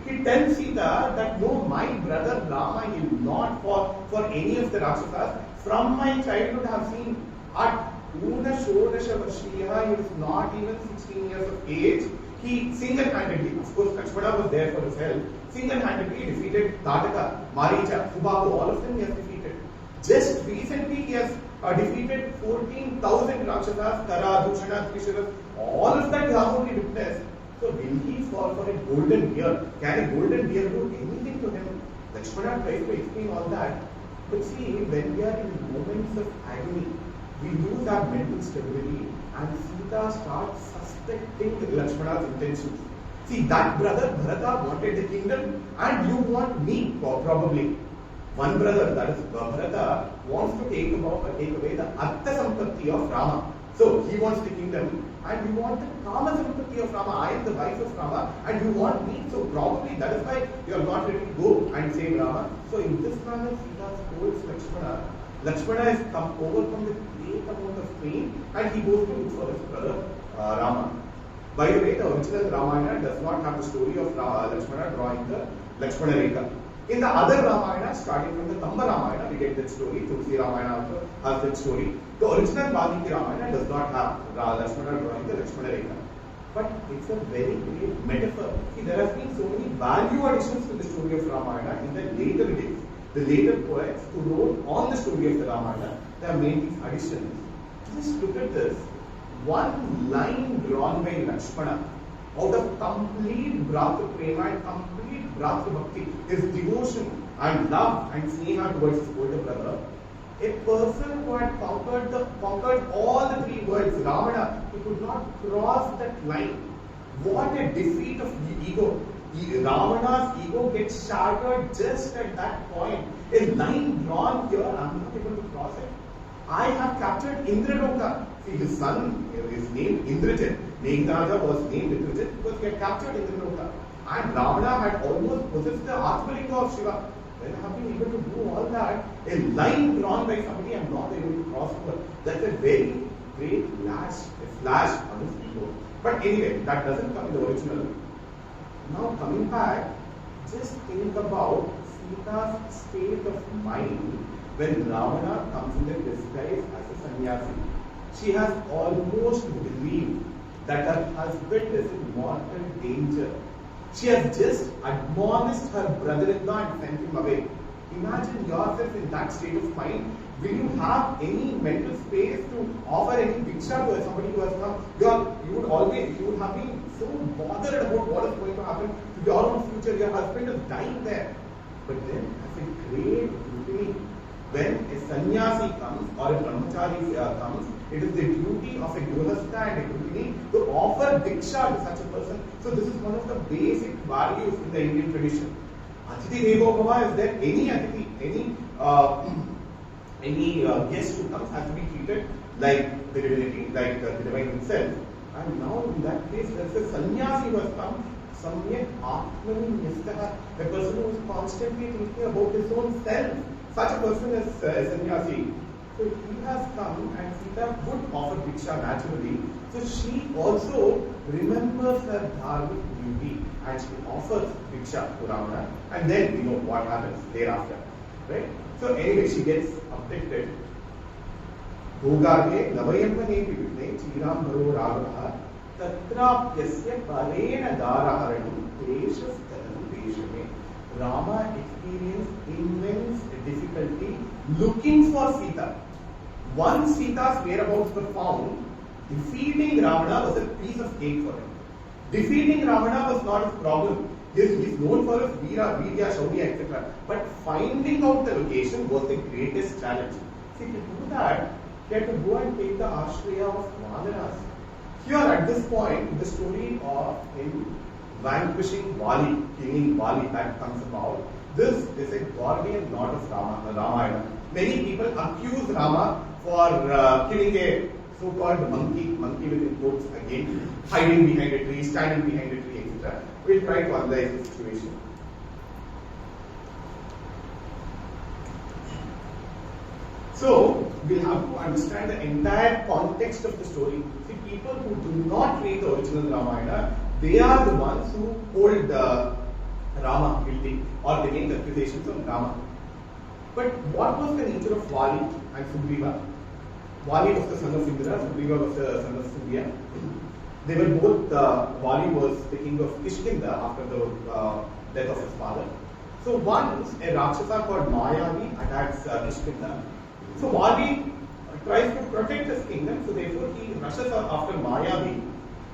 S4: He tells Sita that no, my brother Rama, he will not fall for any of the Rakshasas. From my childhood, I have seen at Una Shodasha Varshiya, he was not even 16 years of age. He single-handedly, of course, Lakshmana was there for his help, single-handedly defeated Tataka, Maricha, Subahu, all of them he has defeated. Just recently, he has defeated 14,000 Rakshasas, Tara, Dushana, Trishara, all of that he has only witnessed. So will he fall for a golden deer? Can a golden deer do anything to him? Lakshmana tries to explain all that. But see, when we are in moments of agony, we lose our mental stability and Sita starts suspecting Lakshmana's intentions. See, that brother Bharata wanted the kingdom and you want me, probably. One brother, that is Bharata, wants to take away the Artha Sampatti of Rama. So he wants the kingdom and you want the Kama Sampatti of Rama. I am the wife of Rama and you want me. So probably that is why you are not ready to go and save Rama. So in this manner, Sita scolds Lakshmana. Lakshmana has overcome with great amount of pain and he goes to look for his brother Rama. By the way, the original Ramayana does not have the story of Lakshmana drawing the Lakshmana Rekha. In the other Ramayana, starting from the Kamba Ramayana, we get that story. Tulsi Ramayana also has that story. The original Valmiki Ramayana does not have Lakshmana drawing the Lakshmana Rekha. But it's a very great metaphor. See, there has been so many value additions to the story of Ramayana in the later days. The later poets who wrote on the story of the Ramayana, they have made these additions. Just look at this. One line drawn by Lakshmana out of complete Bhratra Prema and complete Bhratra Bhakti, his devotion and love and sneha towards his older brother. A person who had conquered all the three worlds, Ravana, he could not cross that line. What a defeat of the ego. Ravana's ego gets shattered just at that point. A line drawn here, I am not able to cross it. I have captured Indraloka. See, his son is named Indrajit. Meghnada was named Indrajit because he had captured Indraloka. And Ravana had almost possessed the Atmalinga of Shiva. When I have been able to do all that, a line drawn by somebody, I am not able to cross over. That's a very great flash on his ego. But anyway, that doesn't come in the original. Now coming back, just think about Sita's state of mind when Ravana comes in the disguise as a sannyasi. She has almost believed that her husband is in mortal danger. She has just admonished her brother-in-law and sent him away. Imagine yourself in that state of mind. Will you have any mental space to offer any bhiksha to somebody who has come? You would have been so bothered about what is going to happen to your own future. Your husband is dying there. But then, as a great duty, when a sannyasi comes or a brahmachari comes, it is the duty of a grihastha and a gurhini to offer diksha to such a person. So this is one of the basic values in the Indian tradition. Atithi Devo Bhava, is there any atithi, any guest who comes has to be treated like the divinity, like the divine himself. And now in that case, there is a sannyasi who has come, samyak atmani nistaha, a person who is constantly thinking about his own self. Such a person is a sannyasi. So he has come and Sita would offer diksha naturally. So she also remembers her dharmic duty and she offers diksha to Ravana. And then we know what happens thereafter. Right? So anyway, she gets abducted. Bhogage navayamane vivitne chiram bharo ragaha tatrapyasya parena daraharani kleshas tanam deshame. Rama experienced immense difficulty looking for Sita. Once Sita's whereabouts were found, defeating Ravana was a piece of cake for him. Defeating Ravana was not his problem. He is known for his Veera, Virya, Shaurya, etc. But finding out the location was the greatest challenge. See, to do that, he had to go and take the Ashraya of Vanaras. Here at this point, the story of him vanquishing Vali, killing Vali, that comes about. This is a Gordian knot of Ramayana. Many people accuse Rama for killing a so-called monkey within quotes again, hiding behind a tree, standing behind a tree, etc. We'll try to analyze the situation. So, we'll have to understand the entire context of the story. See, people who do not read the original Ramayana, they are the ones who hold Rama guilty, or they make accusations on Rama. But what was the nature of Vali and Sugriva? Vali was the son of Indra, Sugriva was the son of Surya. They were both, Vali was the king of Kishkinda after the death of his father. So once a Rakshasa called Mayavi attacks Kishkinda. So Vali tries to protect his kingdom, so therefore he rushes after Mayavi.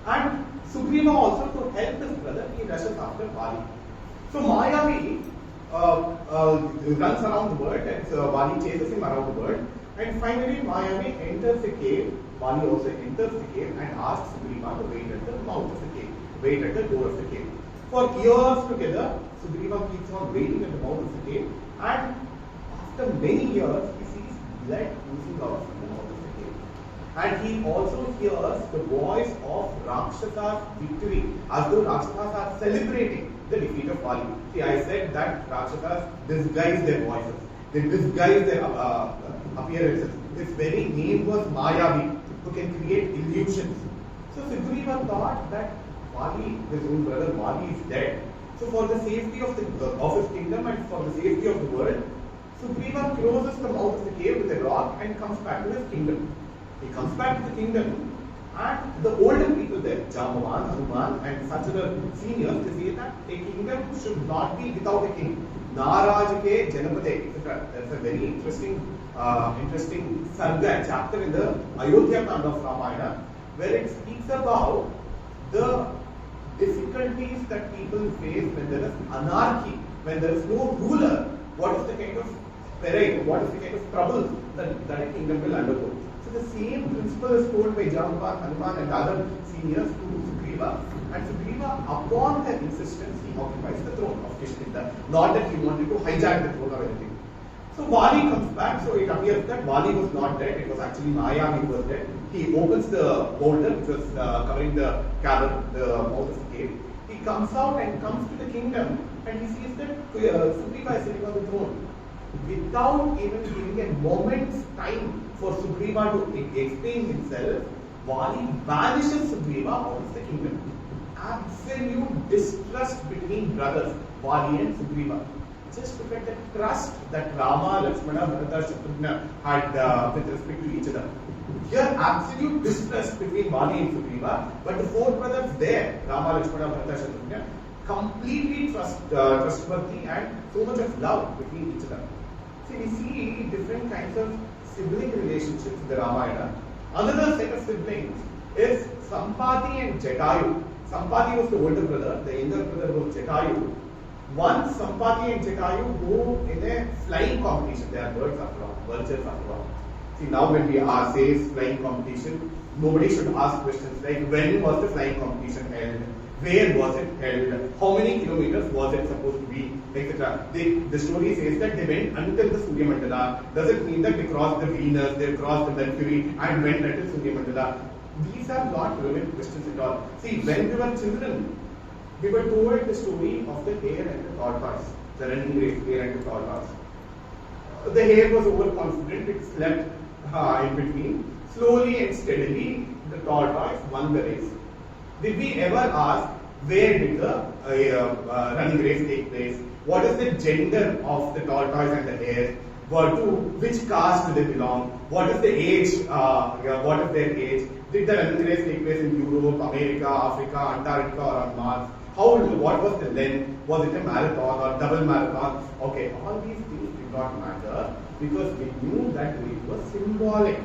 S4: And Sugriva also, to help his brother, he rushes after Vali. So Mayavi runs around the world, and Vali chases him around the world. And finally Mayavi enters the cave. Vali also enters the cave and asks Sugriva to wait at the mouth of the cave, wait at the door of the cave. For years together, Sugriva keeps on waiting at the mouth of the cave, and after many years, he sees blood oozing out from the mouth of the cave. And he also hears the voice of Rakshasa's victory, as though Rakshasas are celebrating the defeat of Vali. See, I said that Rakshasas disguise their voices, they disguise their appearances. His very name was Mayavi, who can create illusions. So Sugriva thought that Vali, his own brother Vali, is dead. So for the safety of his kingdom and for the safety of the world, Sugriva closes the mouth of the cave with a rock and comes back to his kingdom. He comes back to the kingdom, and the older people there, Jambavan, Hanuman, and such other seniors, they say that a kingdom should not be without a king. Narajake Janapade, etc. That's a very interesting sarga, chapter in the Ayodhya Kanda of Ramayana, where it speaks about the difficulties that people face when there is anarchy, when there is no ruler. What is the kind of peril, what is the kind of trouble that a kingdom will undergo? So the same principle is told by Jambavan, Hanuman, and other seniors to Sugriva. And Sugriva, upon their insistence, he occupies the throne of Kishkinda. Not that he wanted to hijack the throne or anything. So Vali comes back, so it appears that Vali was not dead, it was actually Mayavi who was dead. He opens the boulder which was covering the cavern, the mouth of the cave. He comes out and comes to the kingdom, and he sees that Sugriva is sitting on the throne. Without even giving a moment's time for Sugriva to explain himself, Vali banishes Sugriva out of the kingdom. Absolute distrust between brothers, Vali and Sugriva. Just look at the trust that Rama, Lakshmana, Bharata, Shatavadhani had with respect to each other. Here, absolute distrust between Vali and Sugriva, but the four brothers there, Rama, Lakshmana, Bharata, Shatavadhani, completely trustworthy and so much of love between each other. See, we see different kinds of sibling relationships in the Ramayana. Another set of siblings is Sampati and Jatayu. Sampati was the older brother, the younger brother was Jatayu. Once Sampati and Jatayu go in a flying competition. They are birds after all, vultures after all. See, now when we say flying competition, nobody should ask questions like when was the flying competition held, where was it held, how many kilometers was it supposed to be, etc. The story says that they went until the Surya Mandala. Does it mean that they crossed the Venus, they crossed the Mercury and went until Surya Mandala? These are not relevant questions at all. See, when we were children, we were told the story of the hare and the tortoise, the running race, hare and the tortoise. The hare was overconfident, it slept in between. Slowly and steadily, the tortoise won the race. Did we ever ask where did the running race take place? What is the gender of the tortoise and the hare? To which caste do they belong? What is the age? What is their age? Did the running race take place in Europe, America, Africa, Antarctica, or on Mars? What was the length? Was it a marathon or double marathon? Okay, all these things did not matter because we knew that it was symbolic.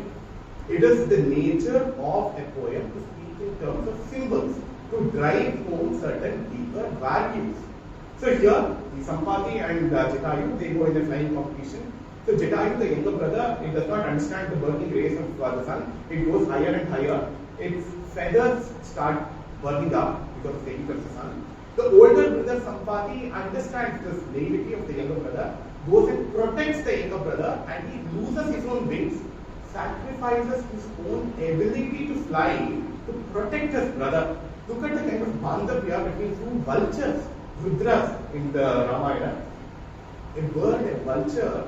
S4: It is the nature of a poem to speak in terms of symbols, to drive home certain deeper values. So here, the Sampati and Jatayu, they go in a flying competition. So Jatayu, the younger brother, it does not understand the working race of the sun. It goes higher and higher. Its feathers start burning up because of the heat of the sun. The older brother Sampati understands this naivety of the younger brother, goes and protects the younger brother, and he loses his own wings, sacrifices his own ability to fly to protect his brother. Look at the kind of bandhavya between two vultures, Rudras in the Ramayana. A bird, a vulture,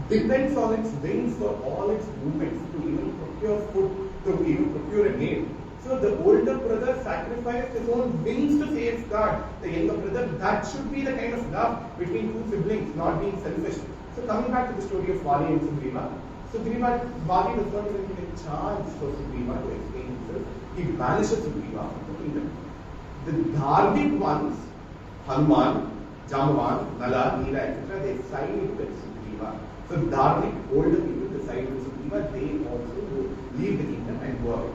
S4: depends on its wings for all its movements, to even procure food, to even procure a meal. So the older brother sacrificed his own wings to safeguard the younger brother. That should be the kind of love between two siblings, not being selfish. So coming back to the story of Vali and Sugriva, Vali does not even give a chance for Sugriva to explain himself. He banishes Sugriva from the kingdom. The dharmic ones, Hanuman, Jamban, Nala, Neela, etc., they side with Sugriva. So dharmic older people decide with Sugriva, they also leave the kingdom and go away.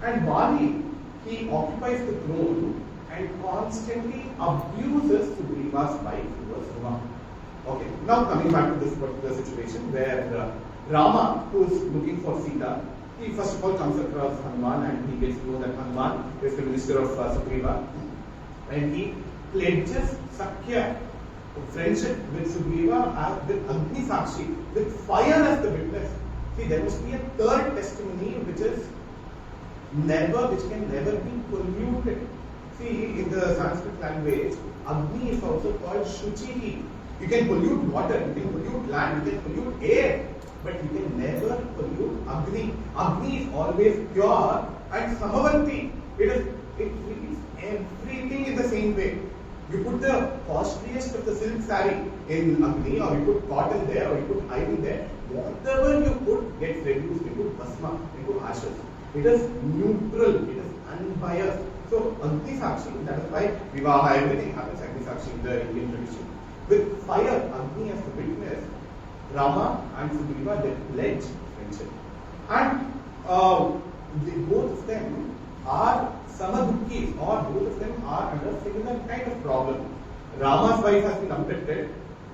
S4: And Vali, he occupies the throne and constantly abuses Sugriva's wife, who was Uma. Okay, now coming back to this particular situation where Rama, who is looking for Sita, he first of all comes across Hanuman and he gets to know that Hanuman is the minister of Sugriva, and he pledges Sakya, friendship with Sugriva, with Agni Sakshi, with fire as the witness. See, there must be a third testimony which can never be polluted. See, in the Sanskrit language, Agni is also called Shuchi. You can pollute water, you can pollute land, you can pollute air, but you can never pollute Agni. Agni is always pure, and Samavanti, it treats everything in the same way. You put the costliest of the silk saree in Agni, or you put cotton there, or you put iron there, whatever you put gets reduced into bhasma, into ashes. It is neutral, it is unbiased. So Agni Sakshi, that is why Vivaha, everything happens Agni Sakshi in the Indian tradition. With fire, Agni as the witness, Rama and Sugriva, they pledge friendship. And both of them are Samadukkis, or both of them are under similar kind of problem. Rama's wife has been abducted,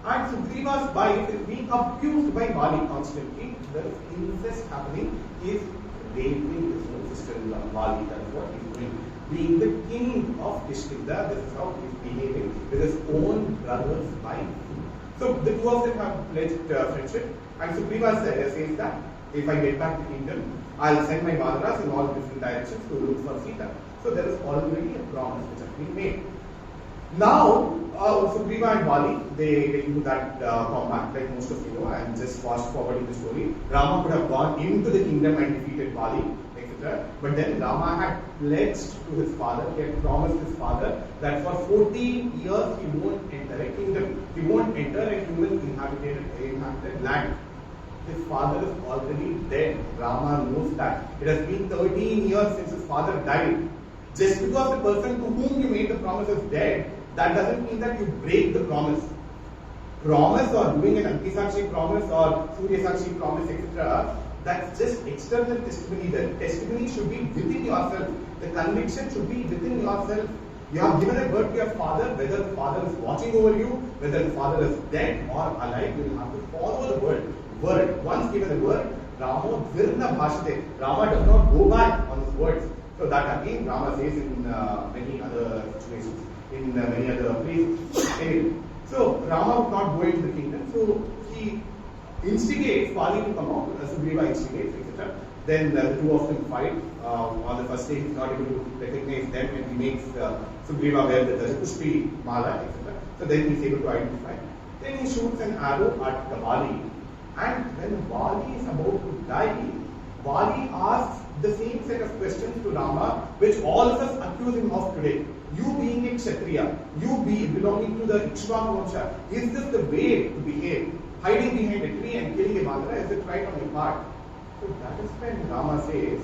S4: and Sugriva's wife is being abused by Vali constantly. There is incest happening. He is raping his own sister-in-law, Vali. That is what he is doing. Being the king of Kishkinda, this is how he is behaving with his own brother's wife. So the two of them have pledged friendship, and Sugriva says that if I get back the kingdom, I'll send my Vanaras in all different directions to look for Sita. So there is already a promise which has been made. Now, Sugriva and Vali, they get into that combat, like most of you know, and just fast forwarding the story. Rama could have gone into the kingdom and defeated Vali, etc. But then Rama had pledged to his father, he had promised his father that for 14 years he won't enter a kingdom. He won't enter a human inhabited land. His father is already dead. Rama knows that. It has been 13 years since his father died. Just because the person to whom you made the promise is dead, that doesn't mean that you break the promise. Promise or doing an Agni Sakshi promise or Surya Sakshi promise, etc., that's just external testimony. The testimony should be within yourself. The conviction should be within yourself. You have given a word to your father, whether the father is watching over you, whether the father is dead or alive, you will have to follow the word. Once given a word, Rama Virna Bhashate. Rama does not go back on his words. So that again Rama says in many other situations, in many other places. Anyway, so Rama would not go into the kingdom, so he instigates Vali to come out, Sugriva instigates, etc. Then the two of them fight. On the first day, he's not able to recognize them, and he makes Sugriva wear the Pushpi Mala, etc. So then he's able to identify. Then he shoots an arrow at the Vali, and when Vali is about to die, Vali asks the same set of questions to Rama, which all of us accuse him of today. You being a Kshatriya, you belonging to the Ikshvaku Vamsha, is this the way to behave? Hiding behind a tree and killing a Vandara, is it right on your part? So that is when Rama says,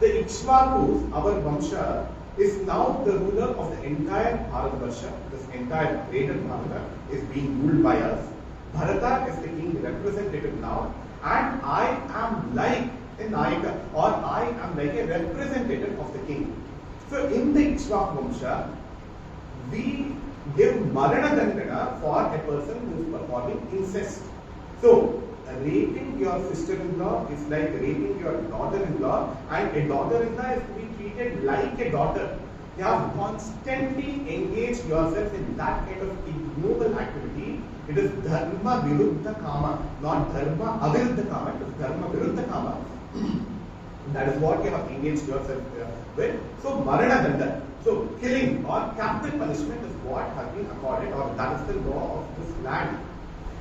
S4: the Ikshvakus, our Vamsha, is now the ruler of the entire Bharatvarsha. This entire greater Bharata is being ruled by us. Bharata is the king representative now, and I am like a Nayaka, or I am like a representative of the king. So in the Ikshvaku Vamsha, we give Marana Dandana for a person who is performing incest. So raping your sister-in-law is like raping your daughter-in-law, and a daughter-in-law is to be treated like a daughter. You have constantly engaged yourself in that kind of ignoble activity. It is Dharma Viruddha Kama, not Dharma Aviruddha Kama, it is Dharma Viruddha Kama. That is what you have engaged yourself with. So Marana Danda, so killing or capital punishment is what has been accorded, or that is the law of this land.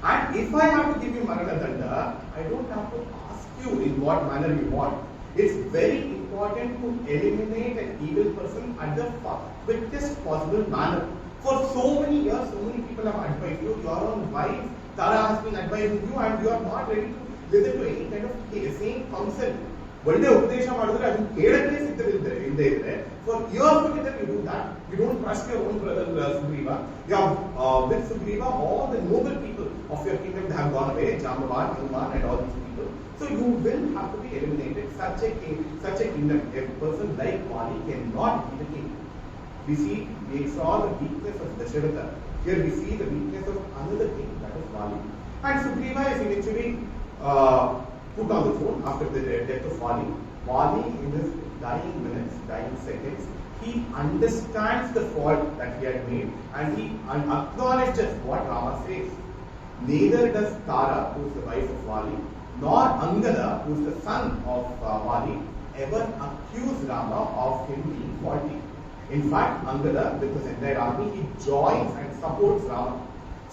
S4: And if I have to give you Marana Danda, I don't have to ask you in what manner you want. It's very important important to eliminate an evil person at the quickest possible manner. For so many years, so many people have advised you, your own wife, Tara has been advising you, and you are not ready to listen to any kind of same counsel. One day, Upadesha Madhura, you ಕೇಳಕ್ಕೆ ಸಿದ್ಧವಿಲ್ಲದೆ ಇದ್ರೆ, for years together you do that. You don't trust your own brother Sugriva. You have with Sugriva, all the noble people of your kingdom have gone away, Jambavan, Hanuman, and all these people. So you will have to be eliminated. Such a kingdom, a person like Vali cannot be the king. We saw the weakness of Dasharatha. Here we see the weakness of another king, that is Vali. And Sugriva is eventually put on the throne after the death of Vali. Vali, in his dying minutes, dying seconds, he understands the fault that he had made, and he acknowledges what Rama says. Neither does Tara, who is the wife of Vali, nor Angada, who is the son of Vali, ever accuse Rama of him being faulty. In fact, Angada, with his entire army, he joins and supports Rama.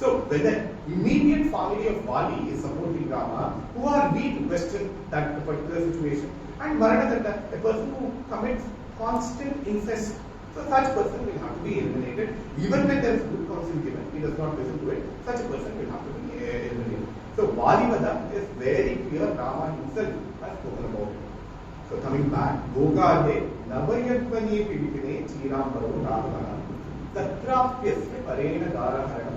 S4: So, when the immediate family of Vali is supporting Rama, who are we to question that particular situation? And Maranadatta, a person who commits constant incest, so such person will have to be eliminated. Even when there is good counsel given, he does not listen to it, such a person will have to be eliminated. So, Valivada is very clear, Rama himself has spoken about it. So, coming back, Gogade, Navayatmani Pivitine, Chiram Baru Ramana, Tatrapyasya Parena Daraharanam.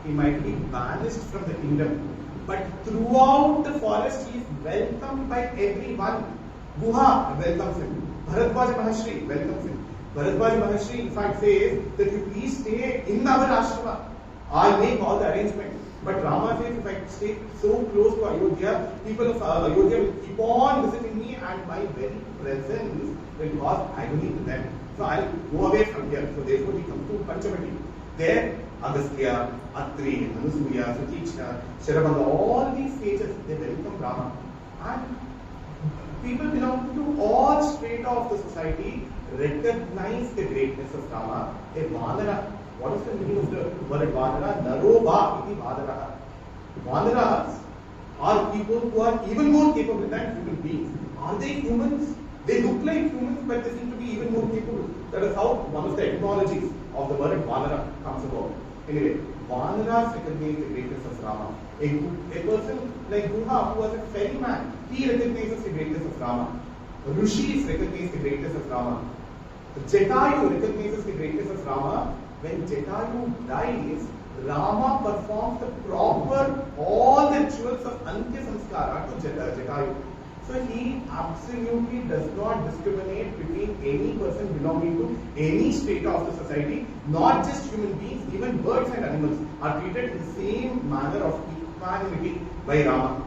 S4: He might be banished from the kingdom, but throughout the forest he is welcomed by everyone. Guha welcomes him. Bharadwaj Mahashri welcomes him. Bharadwaj Mahashri in fact says that you please stay in our ashrama. I'll make all the arrangements. But Rama says if I stay so close to Ayodhya, people of Ayodhya will keep on visiting me, and my very presence will cause agony to them. So I'll go away from here. So therefore he comes to Panchamati. There, Agastya, Atri, Anusuya, Sutichna, Sharavanda, all these sages, they welcome Rama. And people belonging to all strata of the society recognize the greatness of Rama. A Vanara, what is the meaning of the word Vanara? Naroba iti Vanara. Vanaras are people who are even more capable than human beings. Are they humans? They look like humans, but they seem to be even more capable. That is how one of the etymologies of the word Vanara comes about. Anyway, Vanaras recognize the greatness of Rama. A person like Guha, who was a ferryman, he recognizes the greatness of Rama. Rishis recognize the greatness of Rama. Jatayu recognizes the greatness of Rama. When Jatayu dies, Rama performs the proper, all the rituals of Antya Samskara to Jatayu. So he absolutely does not discriminate between any person belonging to any strata of the society, not just human beings, even birds and animals are treated in the same manner of equanimity by Rama.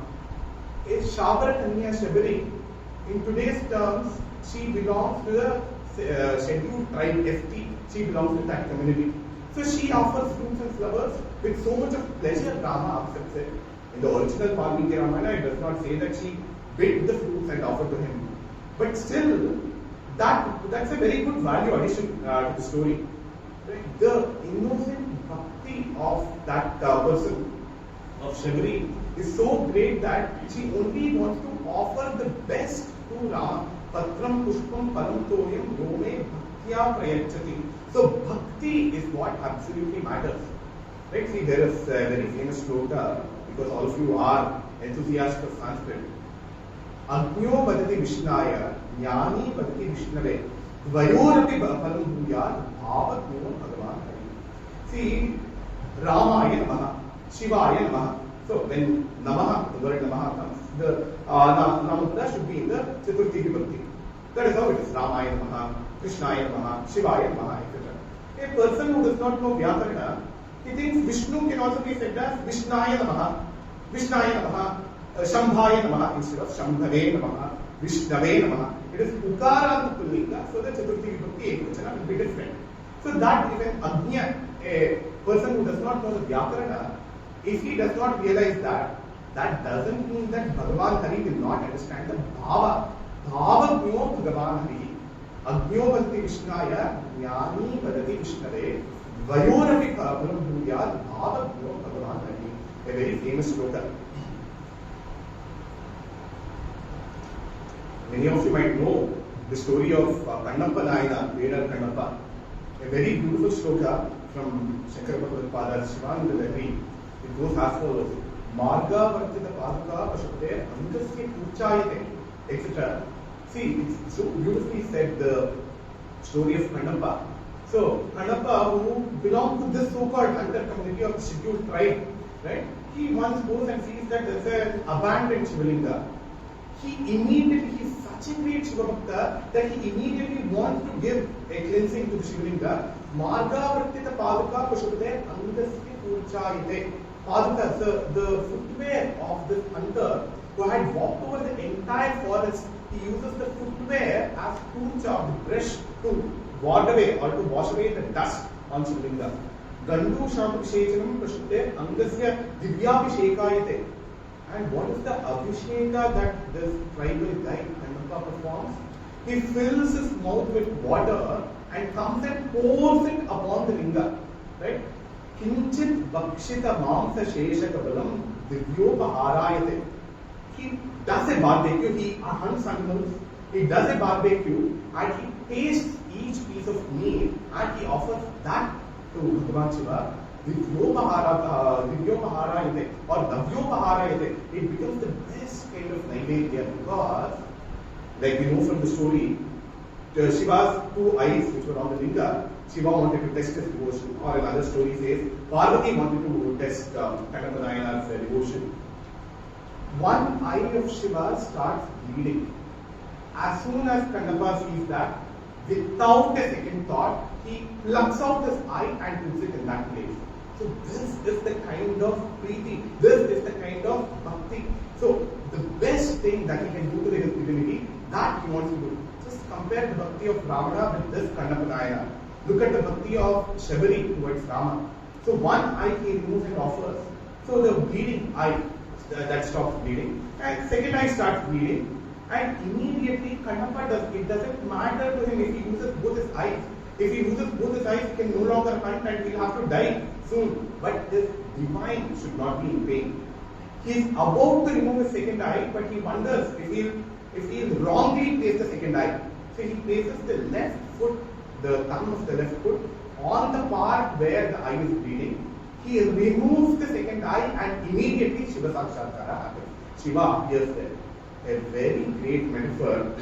S4: A Shabara Kanya Shabari, in today's terms, she belongs to the scheduled tribe FT, she belongs to that community. So she offers fruits and flowers with so much of pleasure, Rama accepts it. In the original Valmiki Ramayana, it does not say that she bit the fruits and offered to him. But still, that's a very good value addition to the story. Right? The innocent bhakti of that person, of Shabari, is so great that she only wants to offer the best to Rama. Patram pushpam param toyam yome bhaktya prayachati. So bhakti is what absolutely matters. Right? See, there is a very famous shloka, because all of you are enthusiasts of Sanskrit. Agyo vadati Vishnaya, Jnani vadati Vishnave, Dvayorapi palam bhuyat, bhavatmyo bhagavan hari. See, Ramaya Namaha, Shivaya Namaha. So when Namaha, the word Namaha comes, the Namatra should be in the Chaturthi Vibhakti. That is how it is. Ramaya Namaha, Krishnaya Namaha, Shivaya Namaha, etc. A person who does not know Vyakarna, he thinks Vishnu can also be said as Vishnaya Namaha, Vishnaya Namaha, Shambhaya Namaha instead of Shambhave Namaha, Vishnave Namaha. It is Ukara and Pullinga, so the Chaturthi Vibhakti Ekvachana will be different. So that is an Agnya, a person who does not know the Vyakarana, if he does not realize that, that doesn't mean that Bhagavan Hari will not understand the Bhava. Bhavagyo Bhagavan Hari. Agyo Bhakti Vishnaya, Jnani Vadati Vishnave, Vayorapi Param Bhuyat, Bhavagyo Bhagavan Hari. A very famous shloka. Many of you might know the story of Kannappa Nayana, Vedar Kannappa. A very beautiful shloka from Shankara Bhagavad Shivananda Lahiri. It goes as follows: Marga Vartita Paduka Pashupate Angasya Puchayate, etc. See, it's so beautifully said, the story of Kannappa. So, Kannappa, who belonged to this so-called hunter community of the scheduled tribe, right? He once goes and sees that there's an abandoned Shivalinga. He's such a great Shiva Bhakta that he immediately wants to give a cleansing to the Shivalinga. Marga Vartita Paduka Pashupate Angasya Puchayate. Paduka, the footwear of this hunter who had walked over the entire forest, he uses the footwear as pucha, the brush, to ward away or to wash away the dust on Shivalinga. Gandu Shamabhishechanam Pashute Angasya Divyabhishekayate. And what is the Abhisheka that this tribal guy Kannappa performs? He fills his mouth with water and comes and pours it upon the linga. Right? Kinchit Bhakshita Mamsa Shesha Kabalam Divyopaharayate. He does a barbecue, he hunts animals, he does a barbecue and he tastes each piece of meat and he offers that to Bhagavan Shiva. Divyopaharayate or Davyopaharayate. It becomes the best kind of naivedya because, like we know from the story, Shiva's two eyes which were on the linga, Shiva wanted to test his devotion, or another story says Parvati wanted to test Kannappa Nayana's devotion. One eye of Shiva starts bleeding. As soon as Kannappa sees that, without a second thought, he plucks out his eye and puts it in that place. So this is the kind of preeti, this is the kind of bhakti. So the best thing that he can do to the divinity, that he wants to do. Just compare the bhakti of Ravana with this Kannappa Nayana. Look at the bhakti of Shabari towards Rama. So one eye he removes and offers. So the bleeding eye, that stops bleeding. And second eye starts bleeding. And immediately Kannappa it doesn't matter to him if he uses both his eyes. If he loses both his eyes, he can no longer hunt and he will have to die soon. But this divine should not be in pain. He is about to remove his second eye, but he wonders if he wrongly placed the second eye. So he places the left foot, the thumb of the left foot, on the part where the eye is bleeding. He removes the second eye and immediately Shiva Sakshatkara happens. Shiva appears there. A very great metaphor.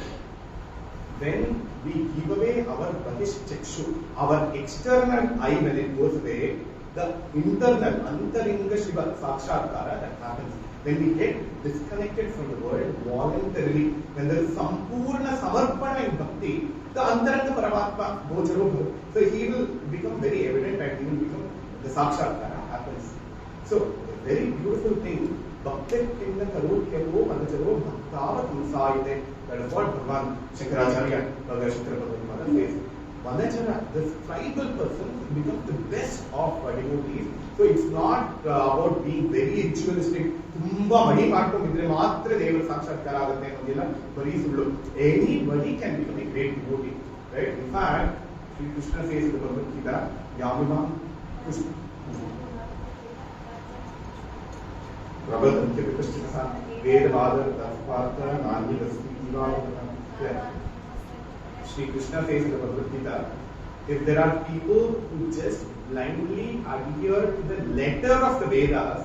S4: When we give away our Bahish Chakshu, our external eye, when it goes away, the internal Antaringa Shiva Sakshatkara that happens. When we get disconnected from the world voluntarily, when there is Sampurna Samarpana in Bhakti, the Antaranga Paramatma Gocharo Bhav. So he will become very evident and he will become the Sakshatkara happens. So a very beautiful thing. Bhakti Kinda Karut Kevo Manacharo Bhaktavat Musayate. That is what Bhagavan Shankaracharya, Bhagavan Shankara says. Manachara, this tribal person becomes the best of devotees. So it's not about being very ritualistic. Anybody can become a great devotee. Right? In fact, Sri Krishna says in the Bhagavad Gita, Yamimam Krishna. Prabhadantya Vipashchitasa Vedavada Dharpartha Nani Vasti Ivavada. Shri Krishna says in the Bhagavad Gita, if there are people who just blindly adhere to the letter of the Vedas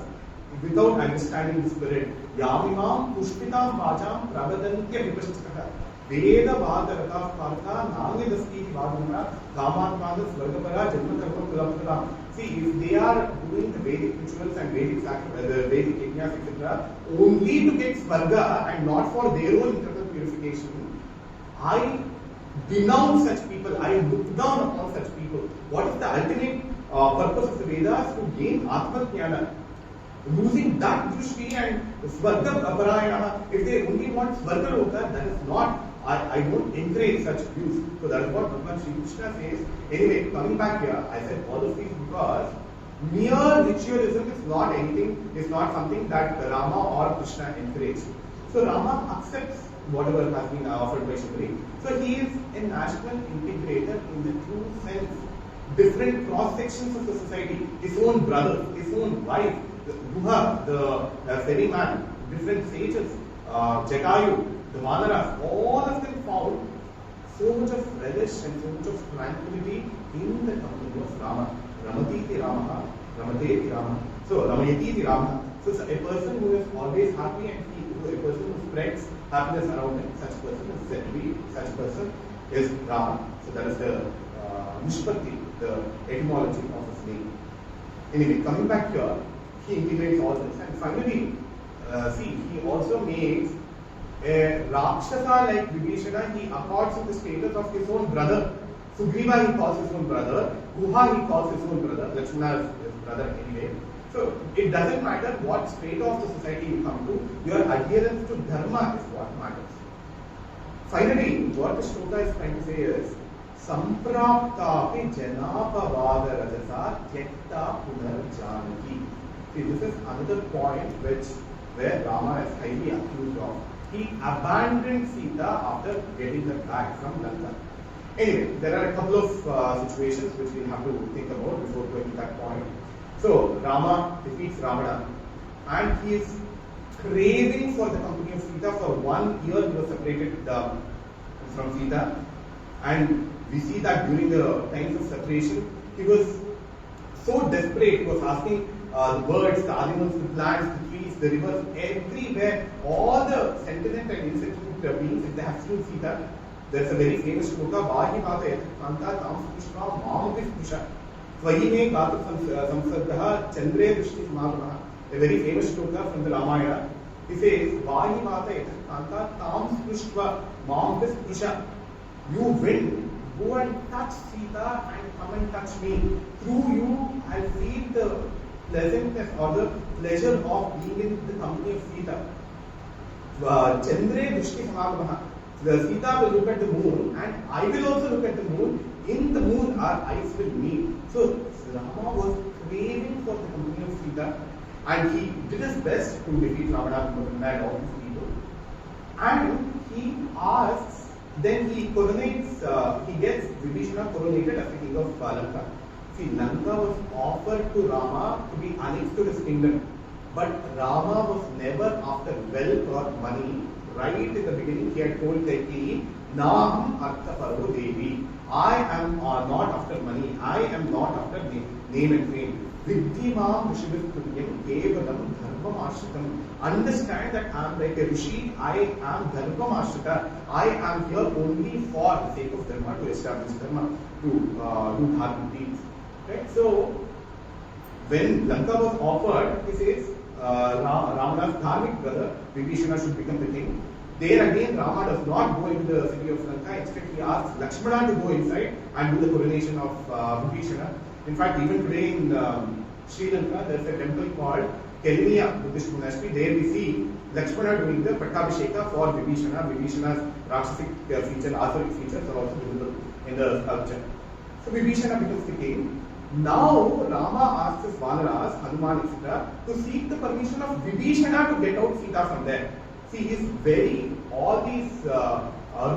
S4: without understanding the spirit, Yamimam Pushpitam Vajam Prabhadantya Vipashchitasa Veda Vadarata Partha Nani Vasti Ivavada Kamatmana Svargapara Janma Karma Kulapara. See, if they are doing the Vedic rituals and Vedic the Vedic yajnas, etc., only to get Svarga and not for their own internal purification, I denounce such people, I look down upon such people. What is the ultimate purpose of the Vedas? To gain Atma Jnana. Losing that Drushti and Svarga Aparayana, if they only want Svarga Loka, that is not, I don't encourage such views. So that is what Bhagavan Shri Krishna says. Anyway, coming back here, I said all of these because mere ritualism is not anything, is not something that Rama or Krishna encourage. So Rama accepts whatever has been offered by Shri. So he is a national integrator in the true sense. Different cross sections of the society, his own brother, his own wife, the Guha, the ferryman, different sages, Jatayu, the Vanaras, all of them found so much of relish and so much of tranquility in the company of Rama. Ramatiti Ramaha, Ramateti Rama. So, Ramayatiti Rama. So, a person who is always happy and a person who spreads happiness around him, such person is said to be, such person is Rama. So, that is the Nishpatti, the etymology of his name. Anyway, coming back here, he integrates all this. And finally, he also makes a Rakshasa like Vibhishana, he accords with the status of his own brother. Sugriva he calls his own brother, Guha he calls his own brother, Lakshmana is his brother anyway. So it doesn't matter what state of the society you come to, your adherence to Dharma is what matters. Finally, what the shloka is trying to say is, Sampraptapi Janapavada Rajasa Tyekta Punarjanaki. See, this is another point where Rama is highly accused of. He abandoned Sita after getting her back from Lanka. Anyway, there are a couple of situations which we'll have to think about before going to that point. So, Rama defeats Ravana and he is craving for the company of Sita. For 1 year he was separated from Sita, and we see that during the times of separation, he was so desperate, he was asking the birds, the animals, the plants, the trees, the rivers, everywhere, all the sentient and insentient beings, if they have seen Sita, there's a very famous shloka, Vahi Mata Yathakanta Tam Pushpa Mamapis Pusha. Svahime Gata Samsargaha Chandre Drishti Samagamaha. A very famous shloka from the Ramayana. He says, Vahi Mata Yathakanta Tam Pushpa Mamapis Pusha. You wind, go and touch Sita and come and touch me. Through you, I'll feel the pleasantness or the pleasure of being in the company of Sita. Chandre Drishti Samagamaha. The Sita will look at the moon and I will also look at the moon. In the moon, our eyes will meet. So, Rama was craving for the company of Sita and he did his best to defeat Ravana and all these people. And he asks, then he coronates, he gets Vibhishana coronated as the king of Lanka. See, Lanka was offered to Rama to be annexed to his kingdom. But Rama was never after wealth or money. Right in the beginning, he had told Kaikeyi, Nam Artha Parvo Devi. I am not after money. I am not after name and fame. Viddhi Mam Rishivittunyam Kevalam Dharmam Ashritam. Understand that I am like a Rishi. I am Dharmam Ashrita. I am here only for the sake of Dharma, to establish Dharma, to do Dharma deeds. Right? So, when Lanka was offered, he says, Ramana's dharmic brother, Vibhishana, should become the king. There again, Rama does not go into the city of Lanka. Instead, he asks Lakshmana to go inside and do the coronation of Vibhishana. In fact, even today in Sri Lanka, there is a temple called Keliniya Buddhist monastery. There we see Lakshmana doing the Pattabhisheka for Vibhishana. Vibhishana's Rakshasic feature, Asuric features are also visible in the sculpture. So Vibhishana becomes the king. Now Rama asks his Vanaras, Hanuman, etc., to seek the permission of Vibhishana to get out Sita from there. See, he's all these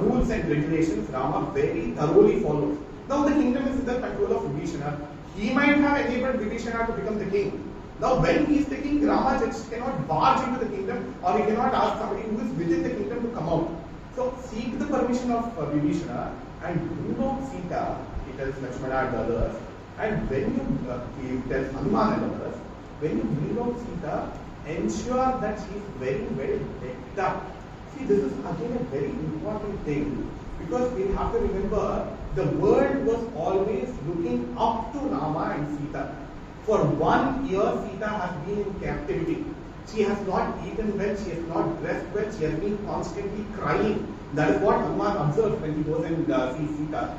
S4: rules and regulations, Rama very thoroughly follows. Now the kingdom is in the control of Vibhishana. He might have enabled Vibhishana to become the king. Now when he is the king, Rama just cannot barge into the kingdom, or he cannot ask somebody who is within the kingdom to come out. So seek the permission of Vibhishana and bring out Sita, he tells Lakshmana and others. And when you, he tells Hanuman and others, when you bring out Sita, ensure that she is very well decked up. See, this is again a very important thing, because we have to remember the world was always looking up to Rama and Sita. For 1 year, Sita has been in captivity. She has not eaten well, she has not dressed well, she has been constantly crying. That is what Hanuman observed when he goes and sees Sita.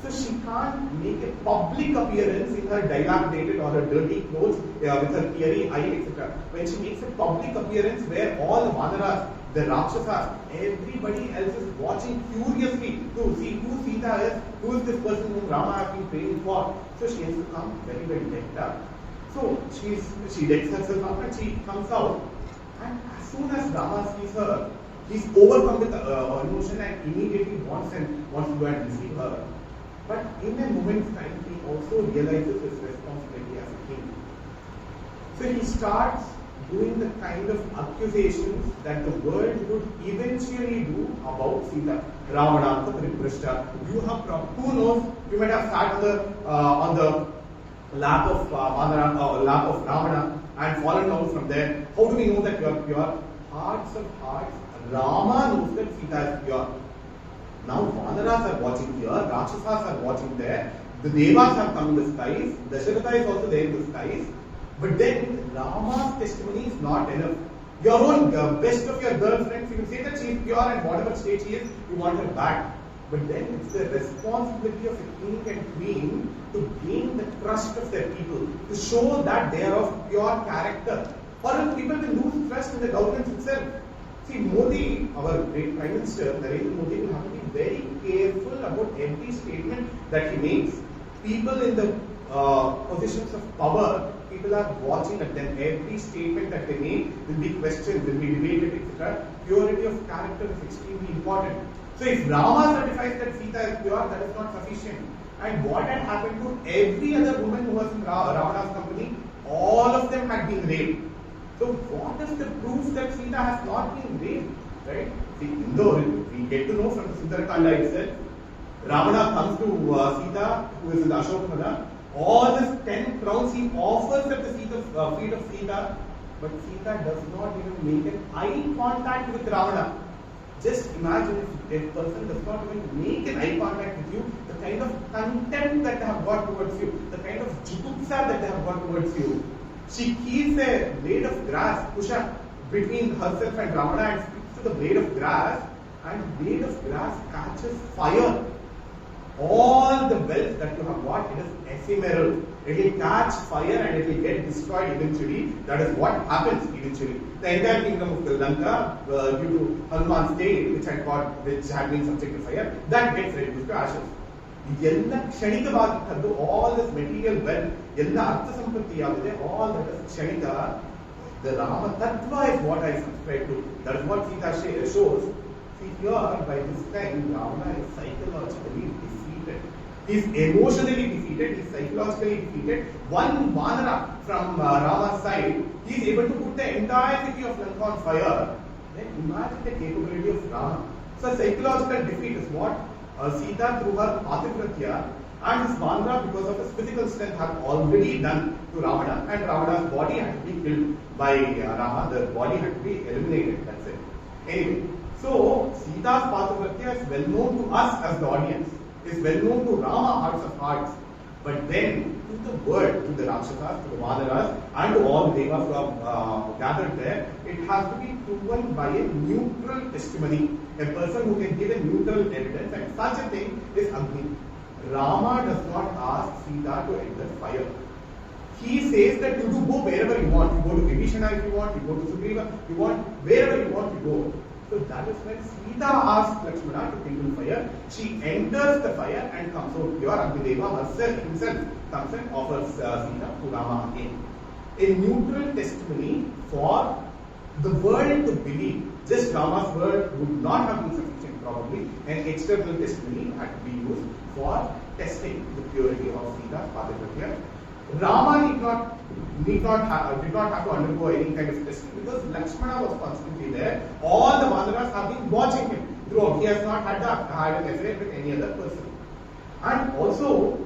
S4: So she can't make a public appearance in her dilapidated or her dirty clothes with her teary eye, etc. When she makes a public appearance where all the Vanaras, the Rakshasas, everybody else is watching curiously to see who Sita is, who is this person whom Rama has been praying for. So she has to come very, very decked up. So she decks herself up and she comes out, and as soon as Rama sees her, he's overcome with emotion and immediately wants to go and receive her. But in a moment's time, he also realizes his responsibility as a king. So he starts doing the kind of accusations that the world would eventually do about Sita. Ravana, Prishta. You have, who knows? You might have sat on the lap of lap of Ravana and fallen down from there. How do we know that you are pure? Hearts of hearts. Rama knows that Sita is pure. Now Vanaras are watching here, Rakshasas are watching there, the Devas have come in the skies, Dasharatha is also there in the skies. But then Rama's testimony is not enough. Your own best of your girlfriends, you can say that she is pure and whatever state she is, you want her back. But then it's the responsibility of a king and queen to gain the trust of their people, to show that they are of pure character. Or else people will lose trust in the government itself. See, Modi, our great Prime Minister, Narendra Modi, will have to be very careful about every statement that he makes. People in the positions of power, people are watching at them. Every statement that they make will be questioned, will be debated, etc. Purity of character is extremely important. So if Rama certifies that Sita is pure, that is not sufficient. And what had happened to every other woman who was in Ravana's company, all of them had been raped. So what is the proof that Sita has not been raped? Right? See, though we get to know from the Sundarakanda itself, Ravana comes to Sita, who is in the Ashokamana, all these 10 crowns he offers at the feet of Sita, but Sita does not even make an eye contact with Ravana. Just imagine if a person does not even make an eye contact with you, the kind of contempt that they have got towards you, the kind of jugupsa that they have got towards you. She keeps a blade of grass, Pusha, between herself and Ravana and speaks to the blade of grass, and blade of grass catches fire. All the wealth that you have got, it is ephemeral. It will catch fire and it will get destroyed eventually. That is what happens eventually. The entire kingdom of Lanka, due to Hanuman's tail, which had been subject to fire, that gets reduced to ashes. All this material wealth, all that is Kshanika, the Rama Tattva is what I subscribe to. That is what Sita shows. See here, by this time, Ravana is psychologically defeated. He is emotionally defeated, he is psychologically defeated. One Vanara from Rama's side, he is able to put the entire city of Lanka on fire. Then imagine the capability of Rama. So psychological defeat is what Sita through her Pativratya and his Vanara because of his physical strength have already done to Ravana, and Ravana's body had to be killed by Rama, the body had to be eliminated, that's it. Anyway, so Sita's Pativratya is well known to us as the audience, is well known to Rama, hearts of hearts. But then to the world, to the Rakshasas, to the Vanaras, and to all the Devas who have gathered there, it has to be proven by a neutral testimony, a person who can give a neutral evidence, and such a thing is Agni. Rama does not ask Sita to enter fire. He says that you do go wherever you want. You go to Vibhishana if you want, you go to Sugriva, you want, wherever you want, you go. So that is when Sita asks Lakshmana to kindle fire. She enters the fire and comes out pure. Agnideva himself comes and offers Sita to Rama again. A neutral testimony for the world to believe. Just Rama's word would not have been sufficient probably. An external testimony had to be used for testing the purity of Sita's Pativratya. Rama did not have to undergo any kind of testing because Lakshmana was constantly there. All the Vanaras have been watching him throughout. He has not had an affair with any other person. And also,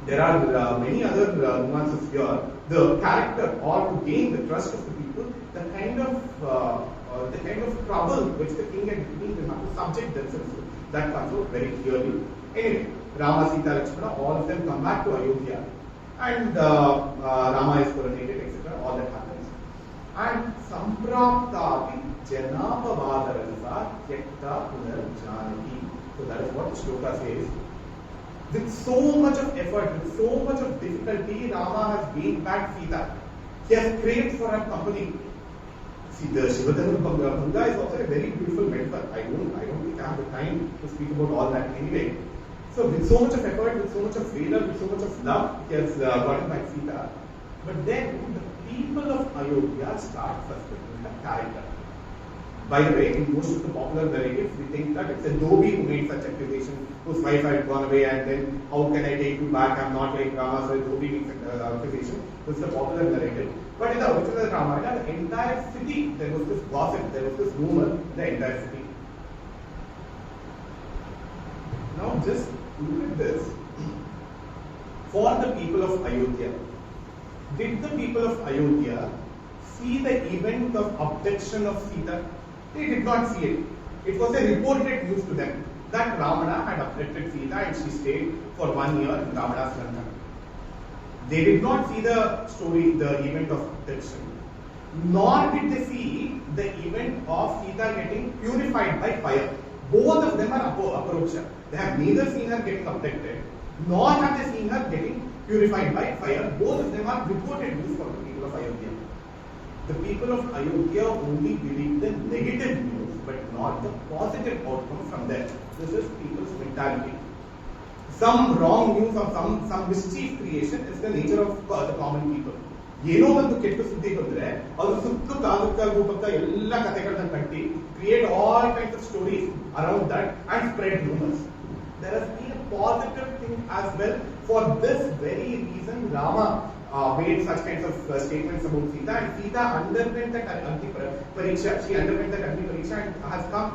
S4: there are many other nuances here. The character, or to gain the trust of the people, the kind of trouble which the king and queen will have to subject themselves to. That comes out very clearly. Anyway, Rama, Sita, Lakshmana, all of them come back to Ayodhya. And Rama is coronated, etc. All that happens. And Sampraptapi Janapavadarasa Kyakta Punar Janaki. So that is what the shloka says. With so much of effort, with so much of difficulty, Rama has gained back Sita. He has craved for her company. See, the Shivadhanu Bhanga is also a very beautiful metaphor. I don't think I have the time to speak about all that anyway. So with so much of effort, with so much of valor, with so much of love, he has gotten back Sita. But then the people of Ayodhya start suspecting her character. By the way, in most of the popular narratives, we think that it's a Dobi who made such accusation, whose wife had gone away, and then how can I take you back? I'm not like Rama, so Dobi makes an accusation. This is the popular narrative. But in the original Ramayana, the entire city, there was this gossip, there was this rumor in the entire city. Now just look at this. For the people of Ayodhya, did the people of Ayodhya see the event of abduction of Sita? They did not see it. It was a reported news to them that Ravana had abducted Sita and she stayed for 1 year in Ravana's Lanka. They did not see the story, the event of abduction. Nor did they see the event of Sita getting purified by fire. Both of them are approaching. They have neither seen her getting abducted, nor have they seen her getting purified by fire. Both of them are reported news for the people of Ayodhya. The people of Ayodhya only believe the negative news, but not the positive outcome from that. This is people's mentality. Some wrong news or some mischief creation is the nature of the common people. ಏನೋ ಒಂದು ಕೆಟ್ಟ ಸುದ್ದಿ ಬಂದ್ರೆ ಅವರು ಸುತ್ತು ತಾಲೂಕ ರೂಪಕ ಎಲ್ಲ ಕಥೆಗಳನ್ನ ಕಟ್ಟಿ create all kinds of stories around that and spread rumors. There has been a positive thing as well. For this very reason, Rama made such kinds of statements about Sita, and Sita underwent that Agni Pariksha. She underwent that Agni Pariksha and has come.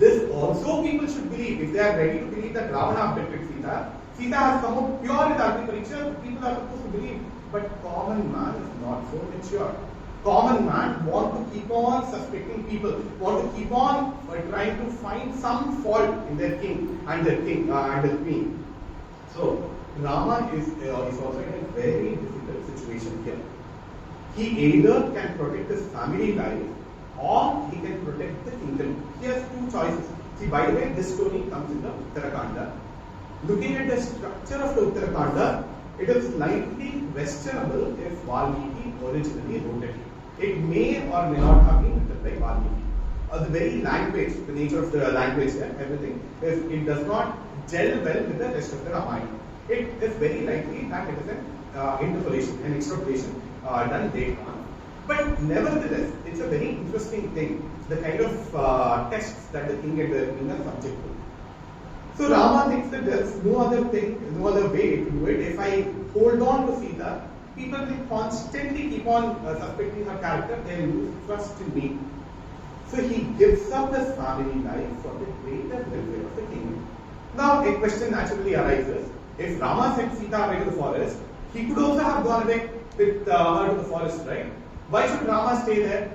S4: This also people should believe. If they are ready to believe that Ravana abducted Sita, Sita has come out pure with Agni Pariksha, people are supposed to believe. But common man is not so mature. Common man want to keep on suspecting people, want to keep on trying to find some fault in their king and their queen. So Rama is also in a very difficult situation here. He either can protect his family life or he can protect the kingdom. He has two choices. See, by the way, this story comes in the Uttarakanda. Looking at the structure of the Uttarakanda, it is slightly questionable if Valmiki originally wrote it. It may or may not have been written by Valmiki. The very language, the nature of the language and everything, it does not gel well with the rest of the Ramayana. It is very likely that it is an interpolation, an extrapolation done later on. But nevertheless, it's a very interesting thing, the kind of tests that the king and the queen are subject to. So Rama thinks that there's no other way to do it. If I hold on to Sita, people will constantly keep on suspecting her character, they will lose trust in me. So he gives up his family life for the greater welfare of the kingdom. Now a question naturally arises. If Rama sent Sita away to the forest, he could also have gone away with her to the forest, right? Why should Rama stay there?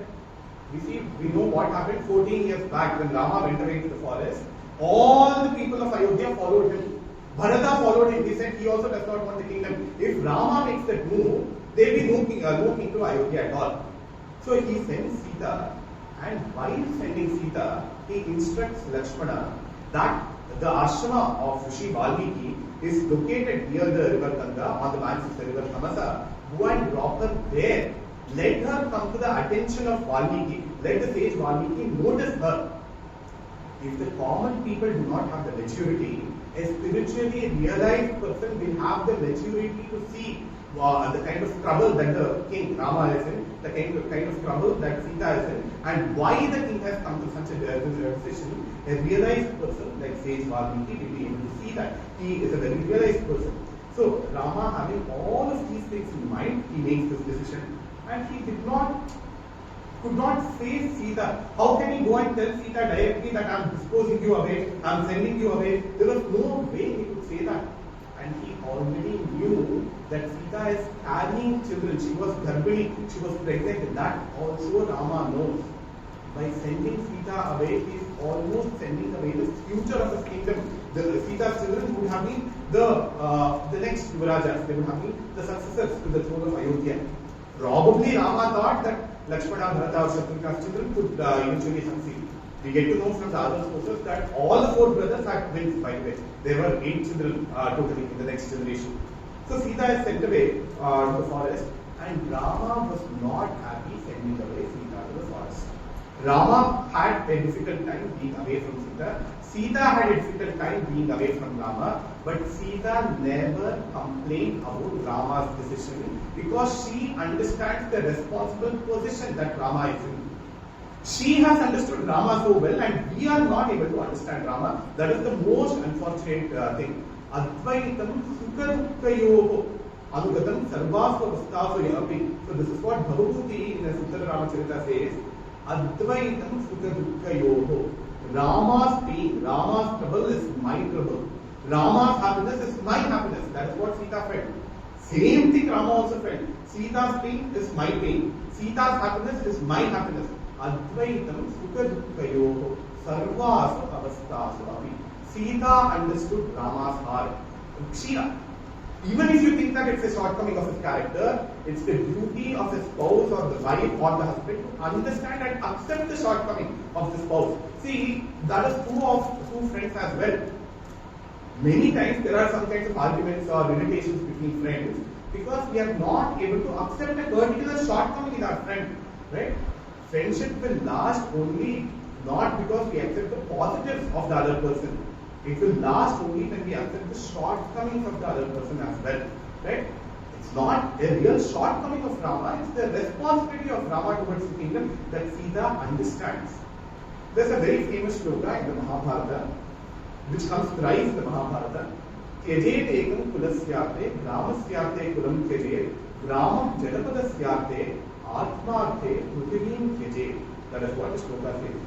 S4: You see, we know what happened 14 years back when Rama went away to the forest. All the people of Ayodhya followed him. Bharata followed him. He said he also does not want the kingdom. If Rama makes that move, there will be no king to Ayodhya at all. So he sends Sita, and while sending Sita, he instructs Lakshmana that the ashrama of Rishi Valmiki is located near the river Ganga, on the banks of the river Tamasa. Go and drop her there. Let her come to the attention of Valmiki. Let the sage Valmiki notice her. If the common people do not have the maturity, a spiritually realized person will have the maturity to see the kind of trouble that the king Rama is in, the kind of trouble that Sita is in, and why the king has come to such a decision. A realized person like sage Valmiki will be able to see that. He is a very realized person. So Rama, having all of these things in mind, he makes this decision, and he could not face Sita. How can he go and tell Sita directly that I am disposing you away, I am sending you away? There was no way he could say that. And he already knew that Sita is carrying children. She was garbhini, she was pregnant. That also Rama knows. By sending Sita away, he is almost sending away the future of his kingdom. The Sita's children would have been the next Yuvarajas. They would have been the successors to the throne of Ayodhya. Probably Rama thought that Lakshmana, Bharata or Shatrugna's children could eventually succeed. We get to know from the other sources that all the 4 brothers had twins, by the way. There were 8 children totally in the next generation. So Sita is sent away to the forest, and Rama was not happy sending away Sita to the forest. Rama had a difficult time being away from Sita. Sita had a difficult time being away from Rama, but Sita never complained about Rama's decision because she understands the responsible position that Rama is in. She has understood Rama so well, and we are not able to understand Rama. That is the most unfortunate thing. Advaitam Sukha Anugatam Sarvasva Vastasu Yapi. So this is what Bhagavati in the Sutta Ramacharita says. Advaitam Sukha Rama's pain, Rama's trouble is my trouble. Rama's happiness is my happiness. That is what Sita felt. Same thing Rama also felt. Sita's pain is my pain. Sita's happiness is my happiness. Advaitam Sukha Dukkayoho Sarvasu Avastasu Api. Sita understood Rama's heart. Even if you think that it's a shortcoming of his character, it's the duty of the spouse or the wife or the husband to understand and accept the shortcoming of the spouse. See, that is true of two friends as well. Many times there are some kinds of arguments or irritations between friends because we are not able to accept a particular shortcoming in our friend. Right? Friendship will last only not because we accept the positives of the other person. It will last only when we accept the shortcomings of the other person as well. Right? It's not a real shortcoming of Rama, it's the responsibility of Rama towards the kingdom that Sita understands. There's a very famous shloka in the Mahabharata, which comes thrice in the Mahabharata. Tyajet ekam kulasyate, gramasyate kulam tyajet, gramam janapadasya atmarthe prithivim tyajet. That is what the shloka says.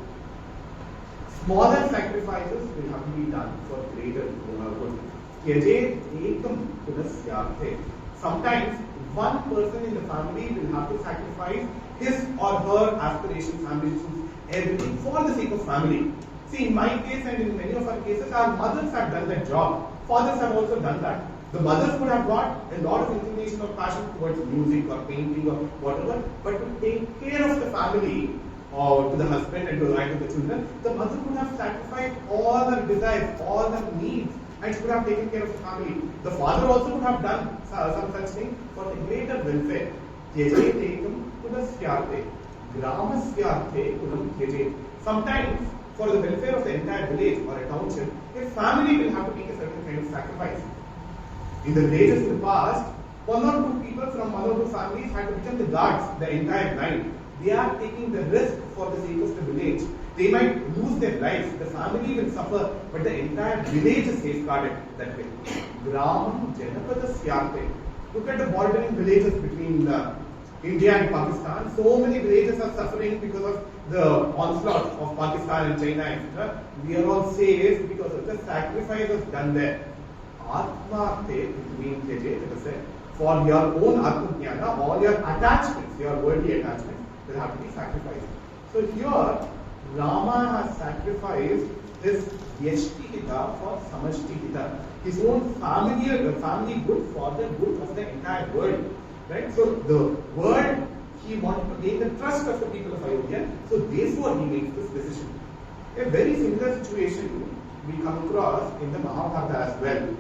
S4: Smaller sacrifices will have to be done for greater good. Tyajet ekam kulasyate. Sometimes one person in the family will have to sacrifice his or her aspirations, ambitions, everything for the sake of family. See, in my case and in many of our cases, our mothers have done that job. Fathers have also done that. The mothers would have got a lot of inclination or passion towards music or painting or whatever, but to take care of the family or to the husband and to the children, the mother would have sacrificed all her desires, all her needs, and she would have taken care of the family. The father also would have done some such thing for the greater welfare. Sometimes, for the welfare of the entire village or a township, a family will have to make a certain kind of sacrifice. In the villages in the past, one or two people from one or two families had to become the guards the entire night. They are taking the risk for the sake of the village. They might lose their lives, the family will suffer, but the entire village is safeguarded that way. Gramam Janapada. Look at the bordering villages between India and Pakistan. So many villages are suffering because of the onslaught of Pakistan and China, etc. We are all safe because of the sacrifices done there. Atmarthe, for your own Atmajnana, all your attachments, your worldly attachments, will have to be sacrificed. So here, Rama has sacrificed his Yashti-hita for Samashti-hita, his own family good for the good of the entire world. Right? So the world, he wanted to gain the trust of the people of Ayodhya, so therefore he makes this decision. A very similar situation we come across in the Mahabharata as well.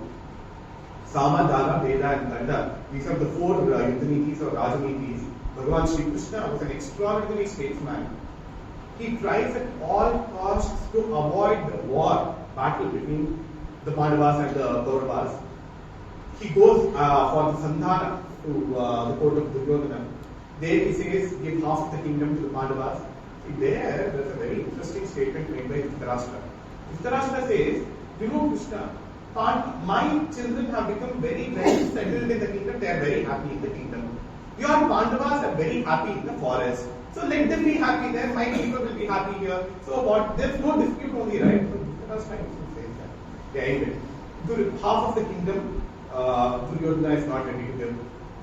S4: Sama, Dana, Veda and Danda, these are the four Yuddhanitis or Rajanitis. Bhagavan Shri Krishna was an extraordinary statesman. He tries at all costs to avoid the battle between the Pandavas and the Kauravas. He goes for the Sandhana to the court of Duryodhana. There he says, give half of the kingdom to the Pandavas. There's a very interesting statement made by Dhritarashtra. Dhritarashtra says, you know Krishna, my children have become very well settled in the kingdom, they are very happy in the kingdom. Your Pandavas are very happy in the forest. So let them be happy there, my people will be happy here. So what? There's no dispute only, right? So Dhritarashtra says that. Yeah, anyway, half of the kingdom, Duryodhana is not ready to give.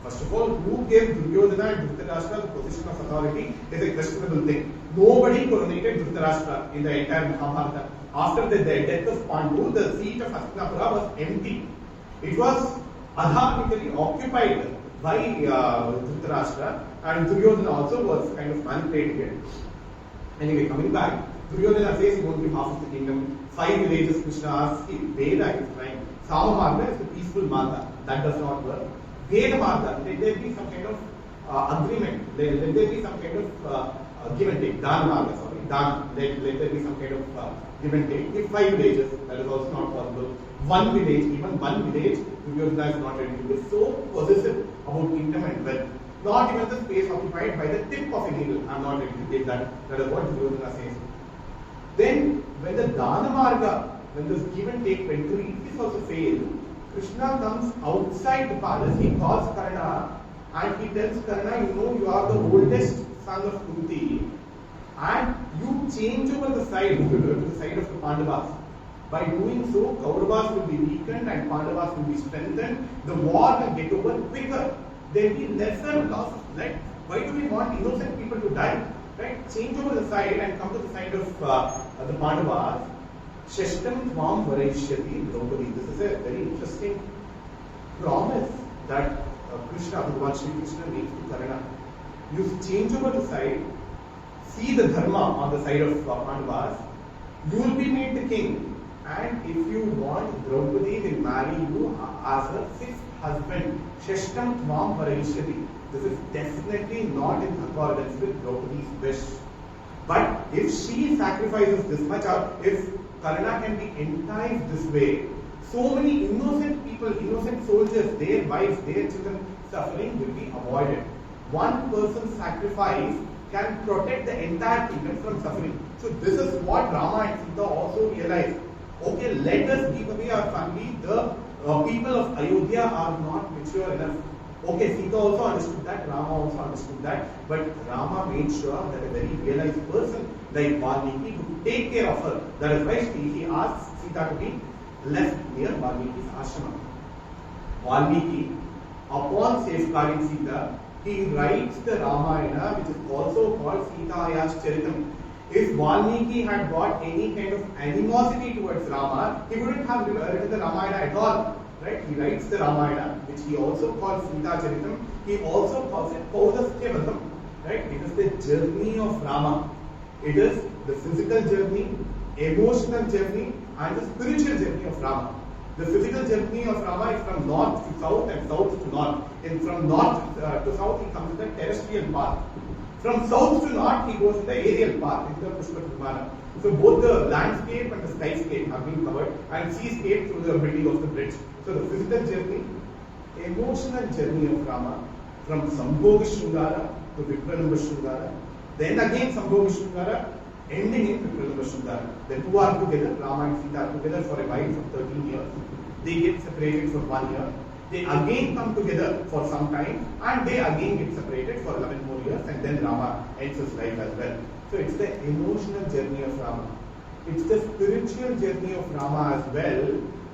S4: First of all, who gave Duryodhana and Dhritarashtra the position of authority is a questionable thing. Nobody coronated Dhritarashtra in the entire Mahabharata. After the death of Pandu, the seat of Hastinapura was empty. It was adharmically occupied by Dhritarashtra, and Duryodhana also was kind of manipulating it. Anyway, coming back, Duryodhana says he won't give half of the kingdom. 5 villages Krishna asks, Veda is trying. Samamarga is the peaceful marga. That does not work. Veda marga, let there be some kind of agreement. Let there be some kind of give and take. Dan marga, sorry. Dan, let there be some kind of give and take. If 5 villages, that is also not possible. 1 village, even 1 village, Duryodhana is not ready to be so possessive about kingdom and wealth. not even the space occupied by the tip of a needle. I am not ready to take that. That is what Duryodhana says. Then, when the Dana Marga, when this give and take mentally, this also failed, Krishna comes outside the palace, he calls Karna and he tells Karna, you know, you are the oldest son of Kunti and you change over the side, to the side of the Pandavas. By doing so, Kauravas will be weakened and Pandavas will be strengthened. The war will get over quicker. There will be lesser loss of blood. Why do we want innocent people to die? Right? Change over the side and come to the side of the Pandavas. Shashtam Tvam Varayishyati Draupadi. This is a very interesting promise that Krishna, Bhagavan Shri Krishna makes to Karna. You change over the side, see the dharma on the side of Pandavas, you will be made the king. And if you want, Draupadi will marry you as her sixth husband. Shashtam Tvam Varayishyati. This is definitely not in accordance with Draupadi's wish. But if she sacrifices this much, or if Karna can be enticed this way, so many innocent people, innocent soldiers, their wives, their children suffering will be avoided. One person's sacrifice can protect the entire kingdom from suffering. So this is what Rama and Sita also realized. Okay, let us keep away our family. The people of Ayodhya are not mature enough. Okay, Sita also understood that, Rama also understood that, but Rama made sure that a very realized person like Valmiki would take care of her. That is why he asked Sita to be left near Valmiki's ashrama. Valmiki, upon safeguarding Sita, he writes the Ramayana, which is also called Sitaya's Charitam. If Valmiki had got any kind of animosity towards Rama, he wouldn't have written the Ramayana at all. Right? He writes the Ramayana, which he also calls Sita Charitam. He also calls it Paudasthya. Right? It is the journey of Rama. It is the physical journey, emotional journey, and the spiritual journey of Rama. The physical journey of Rama is from north to south and south to north. And from north to south, he comes in the terrestrial path. From south to north, he goes in the aerial path, in the Pushpa Vimana. So both the landscape and the skyscape have been covered, and seascape through the building of the bridge. So the physical journey, emotional journey of Rama, from Sambhoga Shringara to Vipranamba Shringara, then again Sambhoga Shringara, ending in Vipranamba Shringara. The two are together, Rama and Sita are together for a while for 13 years. They get separated for 1 year. They again come together for some time, and they again get separated for 11 more years, and then Rama ends his life as well. So it's the emotional journey of Rama. It's the spiritual journey of Rama as well,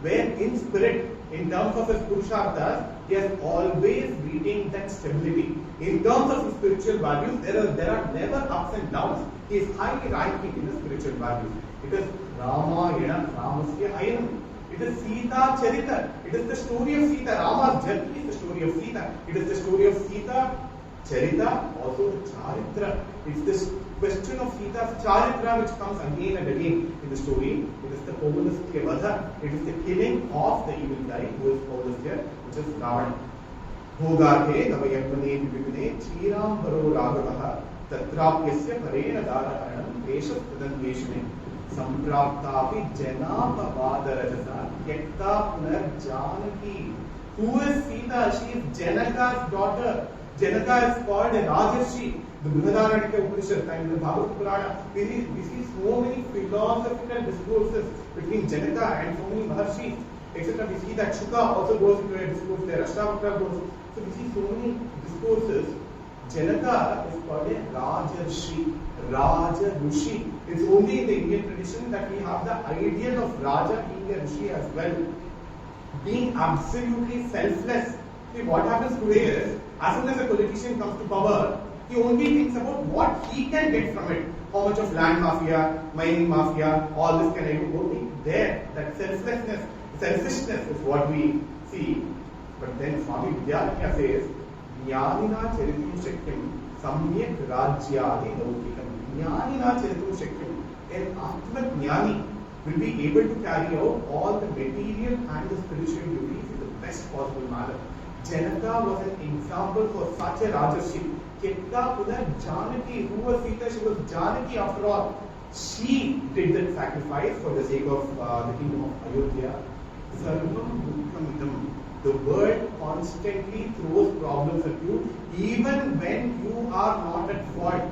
S4: where in spirit, in terms of his Purusharthas, he has always retained that stability. In terms of his spiritual values, there are never ups and downs. He is highly ranking in the spiritual values. It is Ramayana, Ramasya Ayanam. It is Sita Charita. It is the story of Sita. Rama's journey is the story of Sita. It is the story of Sita Charita, also the Charitra. It's this question of Sita's Charitra which comes again and again in the story. It is the Paudasthya Vadha. It is the killing of the evil guy who is Paudasthya, which is Ravana. Bhogathe Navayamane Vivine Chiram Paro Ragavaha Tatrapyasya Parena Daraharanam Veshas Pradandeshane Sampraptapi Janapa Vadarajasa Yakta Punar Janaki. Who is Sita? She is Janaka's daughter. Janaka is called a Rajarshi. The Brihadaranyaka Upanishad and the Bhagavad Purana, we see so many philosophical discourses between Janaka and so many Maharshis, etc. We see that Shuka also goes into a discourse there, Ashtavakra goes. So we see so many discourses. Janaka is called a Rajarshi, Raja Rishi. It's only in the Indian tradition that we have the ideal of Raja being a Rishi as well. Being absolutely selfless. See, what happens today is, as soon as a politician comes to power, he only thinks about what he can get from it. How much of land mafia, mining mafia, all this can I do? Only there. That selflessness, selfishness is what we see. But then Swami Vidyaranya says, Jnanina charitum shakyam samyak rajyadi laukikam. Jnanina charitum shakyam. An Atma Jnani will be able to carry out all the material and the spiritual duties in the best possible manner. Janaka was an example for such a Rajarshi. Ketta Punar Janaki, who was Sita? She was Janaki after all. She did that sacrifice for the sake of the kingdom of Ayodhya. Sarvam Dukkamidam. The world constantly throws problems at you, even when you are not at fault.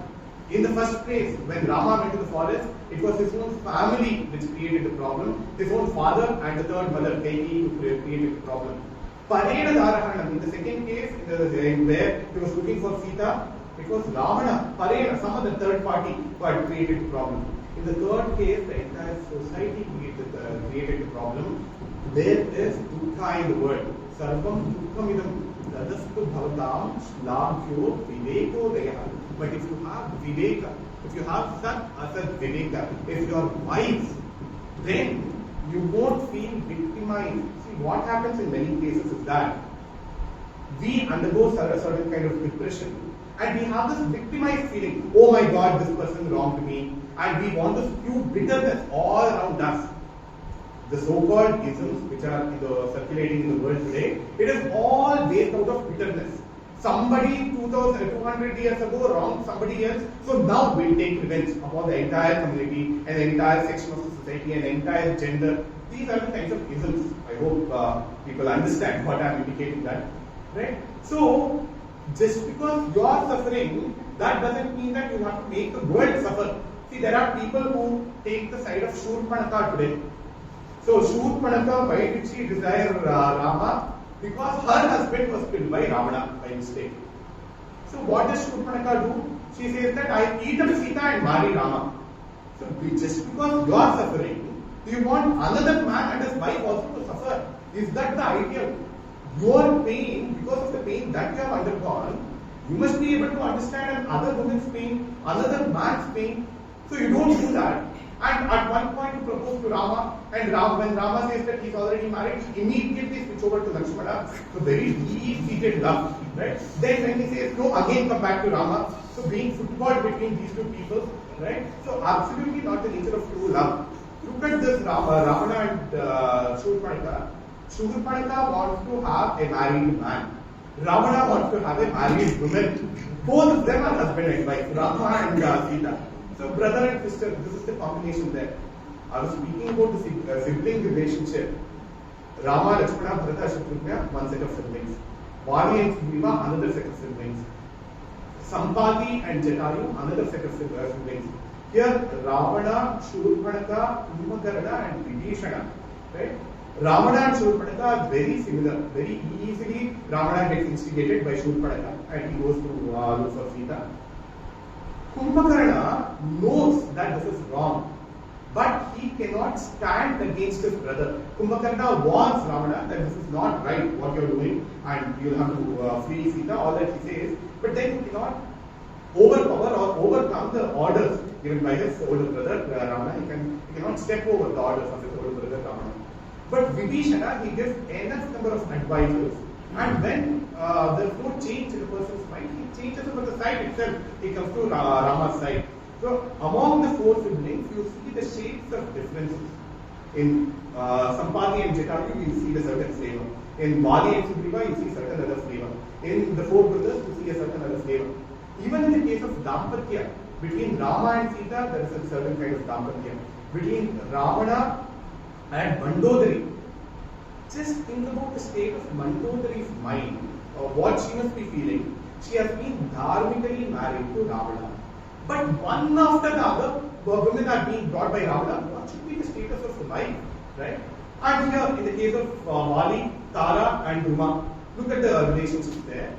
S4: In the first place, when Rama went to the forest, it was his own family which created the problem. His own father and the third mother, Kaikeyi, who created the problem. Parena Darahanam, in the second case, where he was looking for Sita, it was Ravana, Parena, some other third party, who had created the problem. In the third case, the entire society created the problem. There is dukkha in the world. Sarvam dukkhamidam tadastu bhavatam shlabhyo viveko dayaha. But if you have viveka, if you have sat asat viveka, if you are wise, then you won't feel victimized. See, what happens in many cases is that we undergo a certain kind of depression and we have this victimized feeling, oh my God, this person wronged me, and we want to spew bitterness all around us. The so-called isms which are circulating in the world today, it is all based out of bitterness. Somebody 200 years ago wronged somebody else, so now we'll take revenge upon the entire community and the entire section of the society and the entire gender. These are the kinds of isms. I hope people understand what I am indicating that. Right? So, just because you are suffering, that doesn't mean that you have to make the world suffer. See, there are people who take the side of Shurpanaka today. So, Shurpanaka, why did she desire Rama? Because her husband was killed by Ravana by mistake. So, what does Shurpanaka do? She says that I eat up Sita and marry Rama. So, just because you are suffering, do you want another man and his wife also to suffer? Is that the idea? Your pain, because of the pain that you have undergone, you must be able to understand another woman's pain, another man's pain. So you don't do that. And at one point you propose to Rama, and when Rama says that he's already married, he immediately switch over to Lakshmana. So very deep-seated love, right? Then when he says no, again come back to Rama. So being football between these two people, right? So absolutely not the nature of true love. Look at this Ravana and Shurpanaka. Shurpanaka wants to have a married man. Ravana wants to have a married woman. Both of them are husband and wife, Rama and Sita. So brother and sister, this is the combination there. I was speaking about the sibling relationship. Rama, Lakshmana, Bharata, Shatrugna, one set of siblings. Vali and Sugriva, another set of siblings. Sampati and Jatayu, another set of siblings. Here, Ravana, Shurpanaka, Kumbhakarna and Vibhishana. Right? Ravana and Shurpanaka are very similar. Very easily, Ravana gets instigated by Shurpanaka and he goes to look for Sita. Kumbhakarna knows that this is wrong, but he cannot stand against his brother. Kumbhakarna warns Ravana that this is not right what you are doing and you will have to free Sita, all that he says, but then he cannot overpower or overcome the orders given by his older brother Ravana. He cannot step over the orders of his older brother Ravana. But Vibhishana, he gives enough number of advisors, and when there is no change in the person's mind, he changes over the side itself. He comes to Rama's side. So among the four siblings, you see the shades of differences. In Sampati and Jatayu, you see a certain flavor. In Vali and Sugriva, you see certain other flavor. In the four brothers, you see a certain other flavor. Even in the case of Dampatya, between Rama and Sita, there is a certain kind of Dampatya. Between Ravana and Mandodari, just think about the state of Mandodari's mind, or what she must be feeling. She has been dharmically married to Ravana. But one after the other, women are being brought by Ravana. What should be the status of the life, right? And here, in the case of Vali, Tara and Duma, look at the relationships there.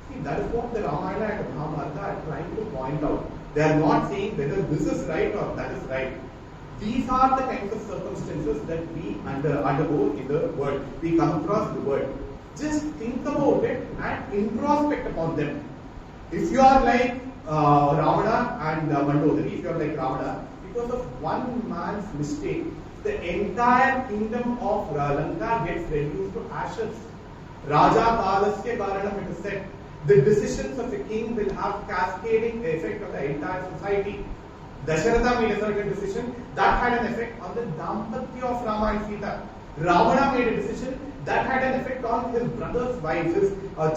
S4: See, that is what the Ramayana and the Mahabharata are trying to point out. They are not saying whether this is right or that is right. These are the kinds of circumstances that we undergo in the world. We come across in the world. Just think about it and introspect upon them. If you are like Ravana and Mandodari, if you are like Ravana, because of one man's mistake, the entire kingdom of Lanka gets reduced to ashes. Raja Kalasya Karanam, it is said. The decisions of the king will have cascading effect on the entire society. Dasharatha made a certain decision that had an effect on the Dampatya of Rama and Sita. Ravana made a decision that had an effect on his brother's wives, his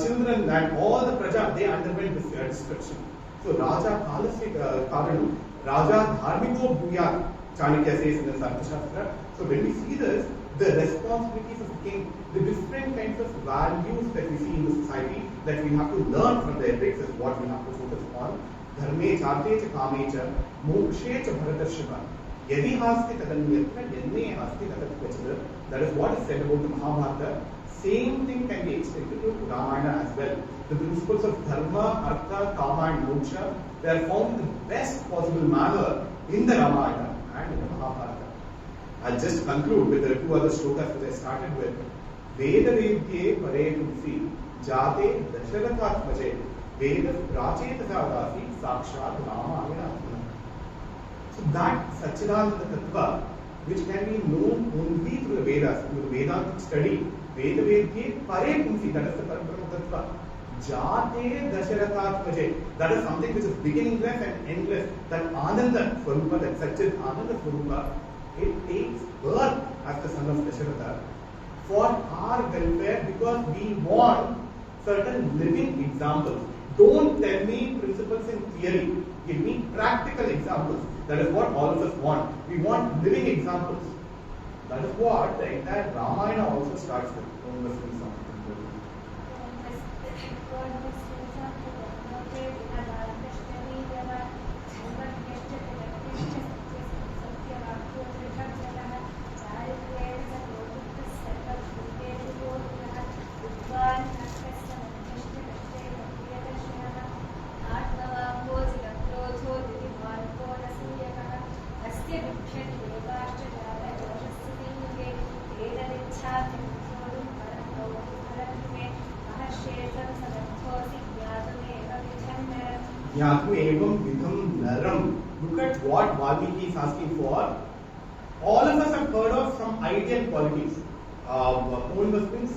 S4: children, and all the praja. They underwent this destruction. So Raja Kalasya Karanam, Raja Dharmiko Bhuyat. Chanakya says in the Arthashastra. So when we see this, the responsibilities of the king, the different kinds of values that we see in the society that we have to learn from the epics is what we have to focus on. Dharme charte cha kame cha mokshe cha bharatarshava. Yadi hasti tadanyatra yanne hasti tadat. That is what is said about the Mahabharata. Same thing can be extended to Ramayana as well. The principles of dharma, artha, kama and moksha, they are found in the best possible manner in the Ramayana and in the Mahabharata. I'll just conclude with the two other shlokas that I started with. Veda vedye pare tulsi jate dasharathatmaje veda prachetasavasi sakshat ramayana. So that Satchidananda Tattva, which can be known only through the Vedas, through the Vedantic study, Veda vedye pare tulsi, that is the Parabrahma Tattva. Jate dasharathatmaje, that is something which is beginningless and endless. That Ananda Swarupa, that Satchid Ananda Swarupa, it takes birth as the son of Dasharatha for our welfare because we want certain living examples. Don't tell me principles in theory. Give me practical examples. That is what all of us want. We want living examples. That is what the entire Ramayana also starts with. Look at what Valmiki is asking for. All of us have heard of some ideal qualities.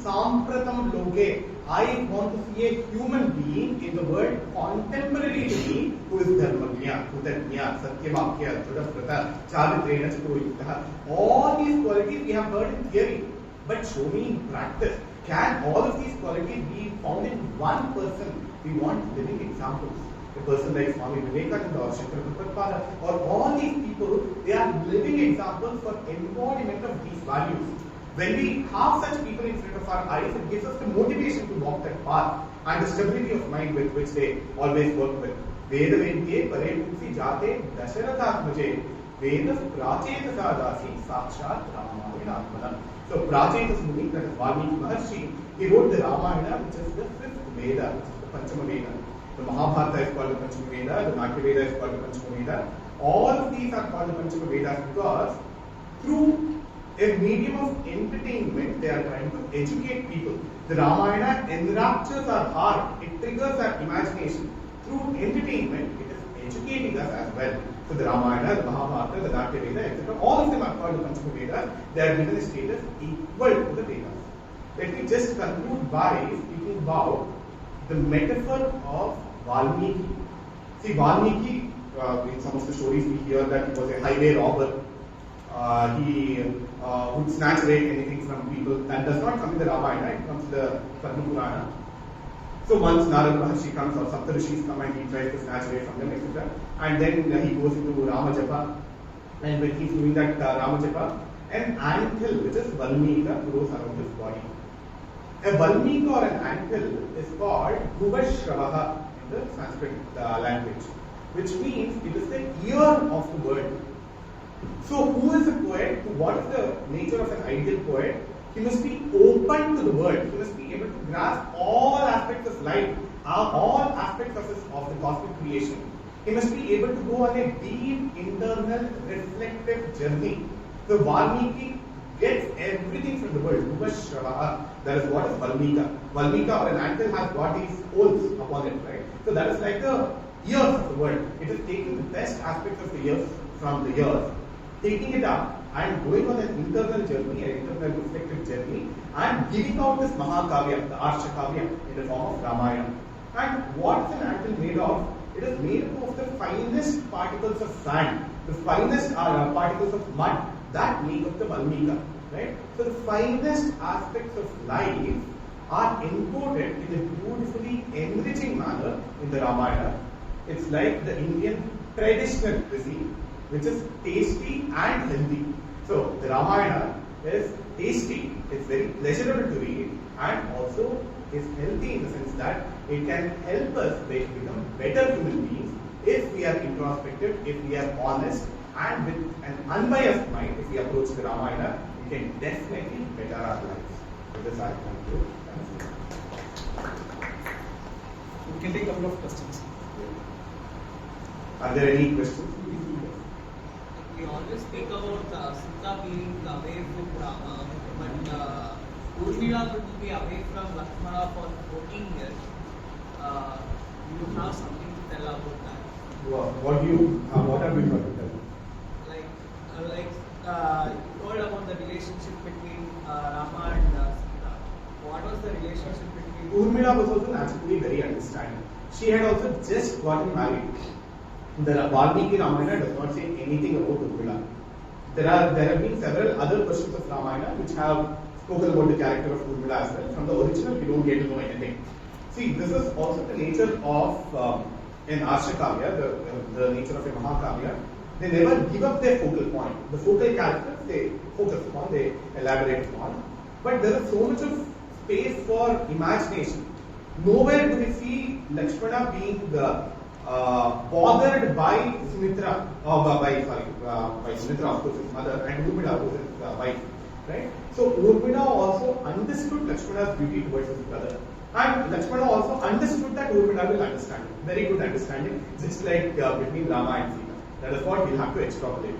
S4: Sampratam loke. I want to see a human being in the world contemporary to me who is dharmagya, kudagya, satyavakya, chudaprata, charitrena, chaturikta. All these qualities we have heard in theory, but show me in practice. Can all of these qualities be found in one person? We want living examples. A person like Swami Vivekananda or Shankara Prabhupada or all these people, they are living examples for embodiment of these values. When we have such people in front of our eyes, it gives us the motivation to walk that path and the stability of mind with which they always work with. Veda vedye pare tulsi jate dasharathatmaje veda prachetasavasi sakshat ramayana atmanam. So Prachetas Muni, that is Valmiki Maharshi, he wrote the Ramayana, which is the fifth Veda, which is the Panchama Veda. The Mahabharata is called the Panchama Veda, the Natya Veda is called the Panchama Veda. All of these are called the Panchama Vedas because through a medium of entertainment, they are trying to educate people. The Ramayana enraptures our heart, it triggers our imagination. Through entertainment, it is educating us as well. So the Ramayana, the Mahabharata, the Natya Veda, etc., all of them are called the Panchama Vedas. They are given a status equal to the Vedas. Let me just conclude by speaking about the metaphor of Valmiki. See, Valmiki, in some of the stories we hear that he was a highway robber. He would snatch away anything from people. That does not come in the Ramayana, it comes in the Padma Purana. So once Narada Maharshi comes or Saptarishis come and he tries to snatch away from them, etc. And then he goes into Ramajapa. And when he's doing that Ramajapa, an antle, which is Valmika, grows around his body. A Valmika or an antle is called Bhuvashravaha in the Sanskrit language, which means it is the ear of the world. So who is a poet? What is the nature of an ideal poet? He must be open to the world. He must be able to grasp all aspects of life, all aspects of the cosmic creation. He must be able to go on a deep, internal, reflective journey. The Valmiki gets everything from the world. Bhuvashravaha. That is what is Valmika. Valmika or an antle has got these holes upon it, right? So that is like the ears of the world. It is taking the best aspects of the ears from the ears, taking it up and going on an internal journey, an internal reflective journey, and giving out this Mahakavya, the Arshakavya, in the form of Ramayana. And what is an antle made of? It is made up of the finest particles of sand, the finest particles of mud that make up the Valmika. Right? So the finest aspects of life are encoded in a beautifully enriching manner in the Ramayana. It's like the Indian traditional cuisine. which is tasty and healthy. So the Ramayana is tasty, it's very pleasurable to read, and also is healthy in the sense that it can help us become better human beings if we are introspective, if we are honest, and with an unbiased mind. If we approach the Ramayana, we can definitely better our lives. With this, I conclude.
S2: We can take a couple of questions.
S4: Are there any questions?
S6: We always speak about Sita being away from Rama, but Urmila could be away from Lakshmana for 14 years. You have something to tell about that?
S4: What have you got to tell?
S6: You told about the relationship between Rama and Sita. What was the relationship between?
S4: Urmila was also naturally very understanding. She had also just gotten married. The Valmiki Ramayana does not say anything about Urmila. There have been several other versions of Ramayana which have spoken about the character of Urmila as well. From the original, we don't get to know anything. See, this is also the nature of an Arsha Kavya, the nature of a Mahakavya. They never give up their focal point. The focal characters they focus upon, they elaborate upon. But there is so much of space for imagination. Nowhere do we see Lakshmana being bothered by Sumitra, by Sumitra, of course, his mother, and Urmila, who is his wife. Right? So Urmila also understood Lakshmana's duty towards his brother. And Lakshmana also understood that Urmila will understand it. Very good understanding, just like between Rama and Sita. That is what we'll have to extrapolate.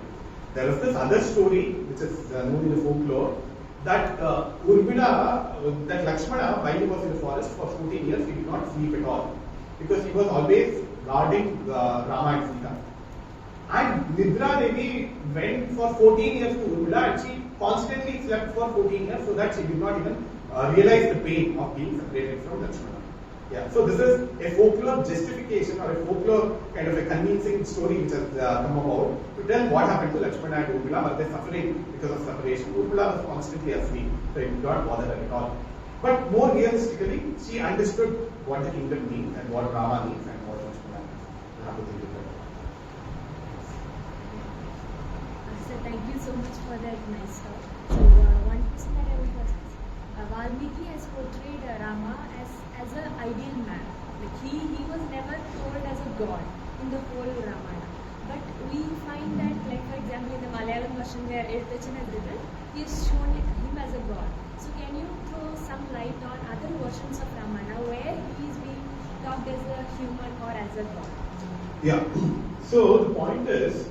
S4: There is this other story which is known in the folklore that Urmila, that Lakshmana, while he was in the forest for 14 years, he did not sleep at all because he was always guarding Rama and Sita. And Nidra Devi went for 14 years to Urmila and she constantly slept for 14 years so that she did not even realize the pain of being separated from Lakshmana. Yeah, so this is a folklore justification or a folklore kind of a convincing story which has come about to tell what happened to Lakshmana and Urmila. Were they suffering because of separation? Urmila was constantly asleep, so it did not bother her at all. But more realistically, she understood what the kingdom means and what Rama means and what Lakshmana means. You have to think about it.
S7: So thank you so much for that nice talk. So one question that I would ask is, Valmiki has portrayed Rama as an ideal man. Like he was never told as a god in the whole Ramayana. But we find that, like for example, in the Malayalam version where L Bhyrappa is written, he is shown him as a god. So can you throw some light on other versions of Ramayana where he is being talked as a human or as a god?
S4: Yeah. So the point is,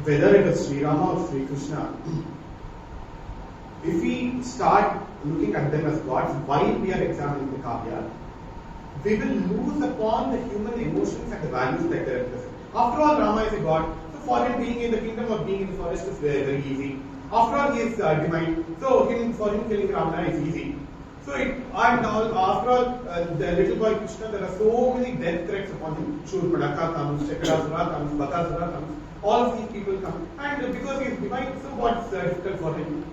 S4: whether it is Sri Rama or Sri Krishna, if we start looking at them as gods while we are examining the Kavya, we will lose upon the human emotions and the values that they represent. After all, Rama is a god, so for him being in the kingdom or being in the forest is very, very easy. After all, he is divine, so for him killing Ravana is easy. So after all, the little boy Krishna, there are so many death threats upon him. Shurpadaka comes, Chakrasura comes, Bakasura comes, all of these people come, and because he is divine, so what's difficult for him?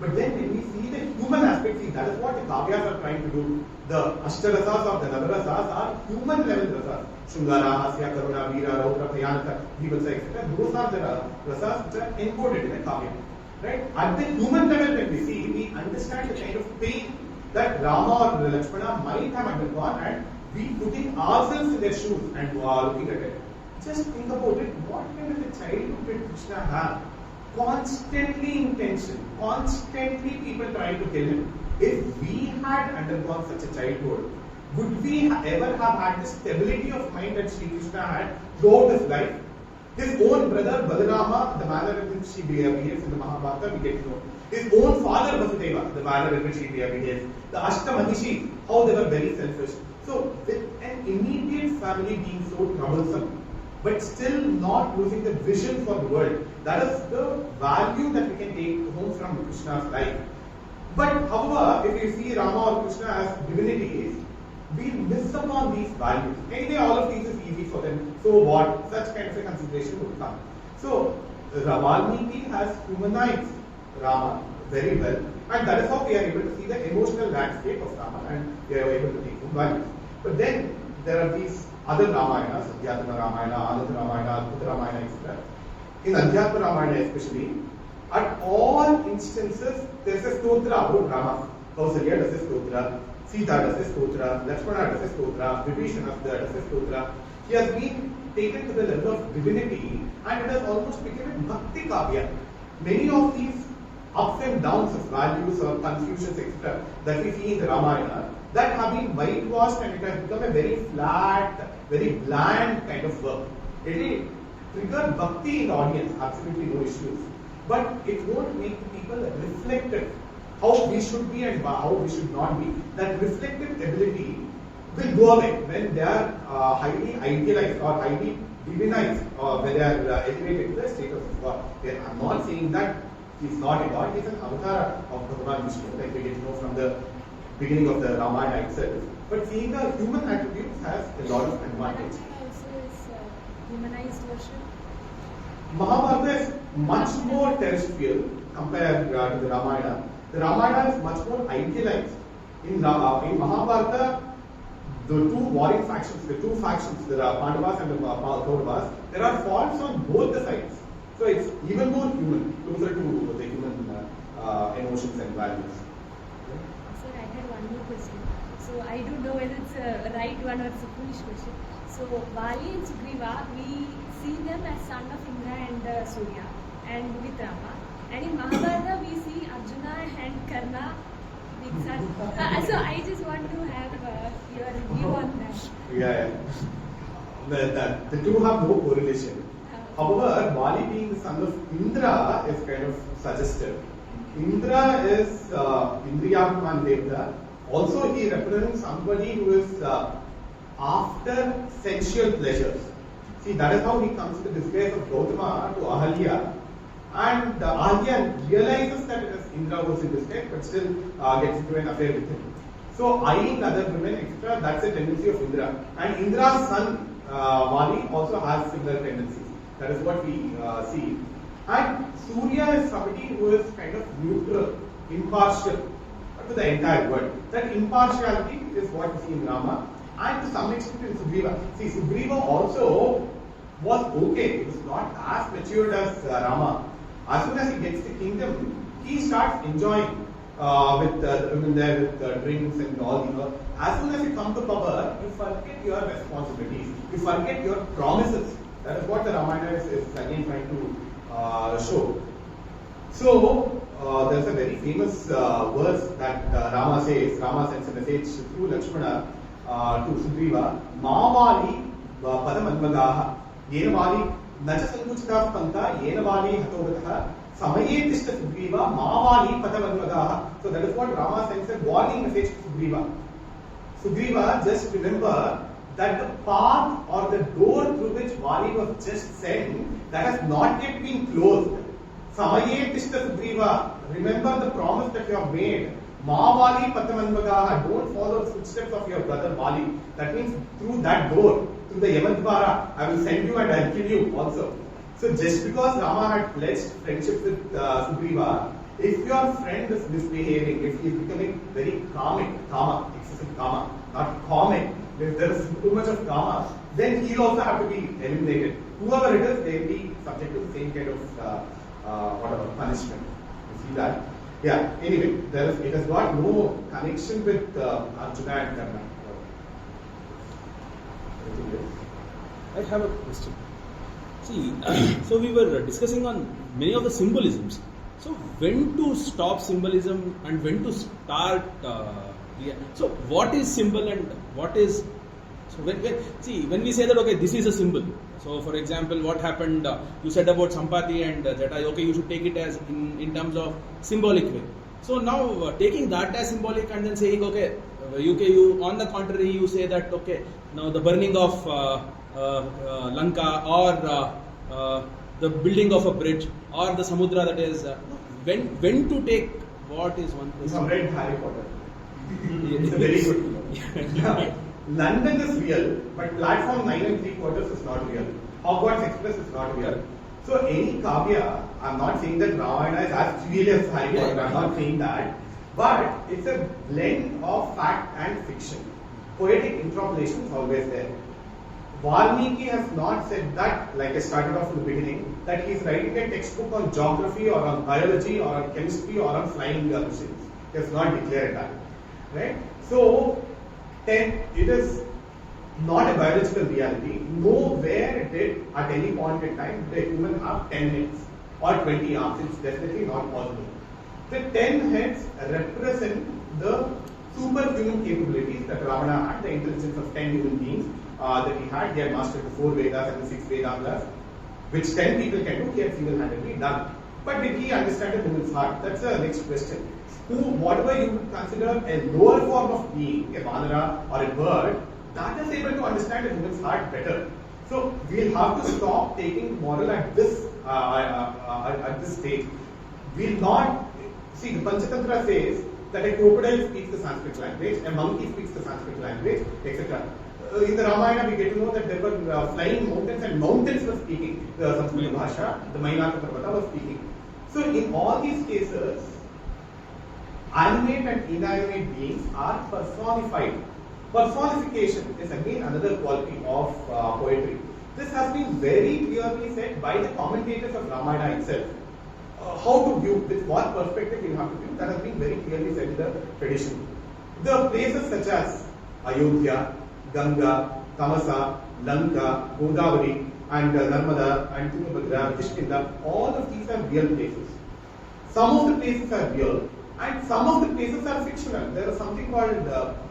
S4: But then when we see the human aspect, see that is what the Kavyas are trying to do. The Ashtarasas or the Navarasas are human level rasas. Shungara, Hasya, Karuna, Veera, Raudra, Bhayanaka, Vibhasa, etc. Those are the rasas which are encoded in a Kavya. Right? At the human level when we see, we understand the kind of pain that Rama or Lakshmana might have undergone, and we putting ourselves in their shoes and looking at it. Just think about it, what kind of a childhood did Krishna have? Constantly in tension, constantly people trying to kill him. If we had undergone such a childhood, would we ever have had the stability of mind that Sri Krishna had throughout his life? His own brother Balarama, the manner in which he behaves in the Mahabharata, we get to know. His own father Vasudeva, the manner in which he behaves. The Ashtamanishi, how they were very selfish. So, with an immediate family being so troublesome, but still not losing the vision for the world. That is the value that we can take home from Krishna's life. But however, if you see Rama or Krishna as divinities, we miss upon these values. Anyway, all of these is easy for them. So what? Such kind of a consideration would come. So, Valmiki has humanized Rama very well, and that is how we are able to see the emotional landscape of Rama, and we are able to take some values. But then, there are these other Ramayanas, Adhyatma Ramayana, Ananda Ramayana, Adbhuta Ramayana, etc. In Adhyatma Ramayana especially, at all instances, there is a stotra about Rama. Kausalya does a stotra, Sita does a stotra, Lakshmana does a stotra, Vibhishana does a stotra. He has been taken to the level of divinity and it has almost become a bhakti kavya. Many of these ups and downs of values or confusions, etc., that we see in the Ramayana, that have been whitewashed and it has become a very flat, very bland kind of work. It will trigger bhakti in the audience, absolutely no issues. But it won't make the people reflective, how we should be and how we should not be. That reflective ability will go away when they are highly idealized or highly divinized or when they are elevated to the status of God. I'm not saying that he's not a God, he's an avatar of Bhagavan Vishnu, like we get to know from the beginning of the Ramayana itself. But seeing the human attributes has a lot of advantage.
S7: Also is humanized version.
S4: Mahabharata is much more terrestrial compared to the Ramayana. The Ramayana is much more idealized. In Mahabharata, the two warring factions, the two factions, there are Pandavas and the Kauravas, there are faults on both the sides. So it's even more human, closer to the human emotions and values.
S7: Sir, I had one more question. So I don't know whether it's a right one or it's a foolish question. So Vali and Sugriva, we see them as son of Indra and Surya and with Rama. And in Mahabharata, we see Arjuna and Karna being son. So I just want to have your view on that.
S4: Yeah. The two have no correlation. However, Vali being the son of Indra is kind of suggestive. Indra is Indriyatman Devta. Also, he represents somebody who is after sensual pleasures. See, that is how he comes to the disguise of Gautama to Ahalya. And Ahalya realizes that it is Indra who is in disguise, but still gets into an affair with him. So, eyeing other women, etc., that's a tendency of Indra. And Indra's son, Vali, also has similar tendencies. That is what we see. And Surya is somebody who is kind of neutral, impartial to the entire world. That impartiality is what we see in Rama and to some extent in Sugriva. See, Sugriva also was okay. He was not as matured as Rama. As soon as he gets the kingdom, he starts enjoying with the women there, with drinks and all. As soon as you come to power, you forget your responsibilities. You forget your promises. That is what the Ramayana is again trying to show. So, there's a very famous verse that Rama says. Rama sends a message through Lakshmana to Sugriva. Mavali padamadmagaha yenavali nachasankuchitav panta yenavali hatogataha samaye tishta Sugriva mavali padamadmagaha. So that is what Rama sends a warning message to Sugriva. Sugriva, just remember that the path or the door through which Vali was just sent, that has not yet been closed. Samaye tishta Sugriva, remember the promise that you have made. Ma Vali patamanmagaha, don't follow the footsteps of your brother Vali. That means through that door, through the Yamadvara, I will send you and I will kill you also. So just because Rama had pledged friendship with Sugriva, if your friend is misbehaving, if he is becoming very kama, excessive kama, not comic, if there is too much of kama, then he will also have to be eliminated. Whoever it is, they will be subject to the same kind of punishment. You see that? Yeah, anyway, it has got no connection with Arjuna and Karna.
S1: I have a question. See, so we were discussing on many of the symbolisms. So when to stop symbolism and when to start? So what is symbol and what is? So when we say that okay, this is a symbol. So for example, what happened? You said about Sampati and Jata. Okay, you should take it as in terms of symbolic way. So now taking that as symbolic and then saying okay, you on the contrary you say that okay, now the burning of Lanka or the building of a bridge or the Samudra, that is when to take what is one person.
S4: You have read Harry Potter. It's a very good film. Yeah. London is real, but platform 9 3/4 is not real. Hogwarts Express is not real. So any kavya, I'm not saying that Ramayana is as real as Harry Potter, I'm not saying that. But it's a blend of fact and fiction. poetic interpolation is always there. Valmiki has not said that, like I started off in the beginning, that he is writing a textbook on geography or on biology or on chemistry or on flying machines. He has not declared that. Right? So, 10, it is not a biological reality. Nowhere did at any point in time the human have 10 heads or 20 arms. It's definitely not possible. The 10 heads represent the superhuman capabilities that Ravana had, the intelligence of 10 human beings that he had. He had mastered the 4 Vedas and the 6 Vedas, which 10 people can do, he had single-handedly done. But did he understand a woman's heart? That's the next question. Whatever you would consider a lower form of being, a vanara or a bird, that is able to understand a woman's heart better. So we'll have to stop taking moral at this stage. We'll not see, the Panchatantra says that a crocodile speaks the Sanskrit language, a monkey speaks the Sanskrit language, etc. In the Ramayana, we get to know that there were flying mountains, and mountains were speaking the Sanskrit Bhasha, the Mainaka Parvata was speaking. So in all these cases, animate and inanimate beings are personified. Personification is again another quality of poetry. This has been very clearly said by the commentators of Ramayana itself. How to view, with what perspective you have to view, that has been very clearly said in the tradition. The places such as Ayodhya, Ganga, Tamasa, Lanka, Godavari, and Narmada, and Tungabhadra, Kishkinda, all of these are real places. Some of the places are real, and some of the places are fictional. There is something called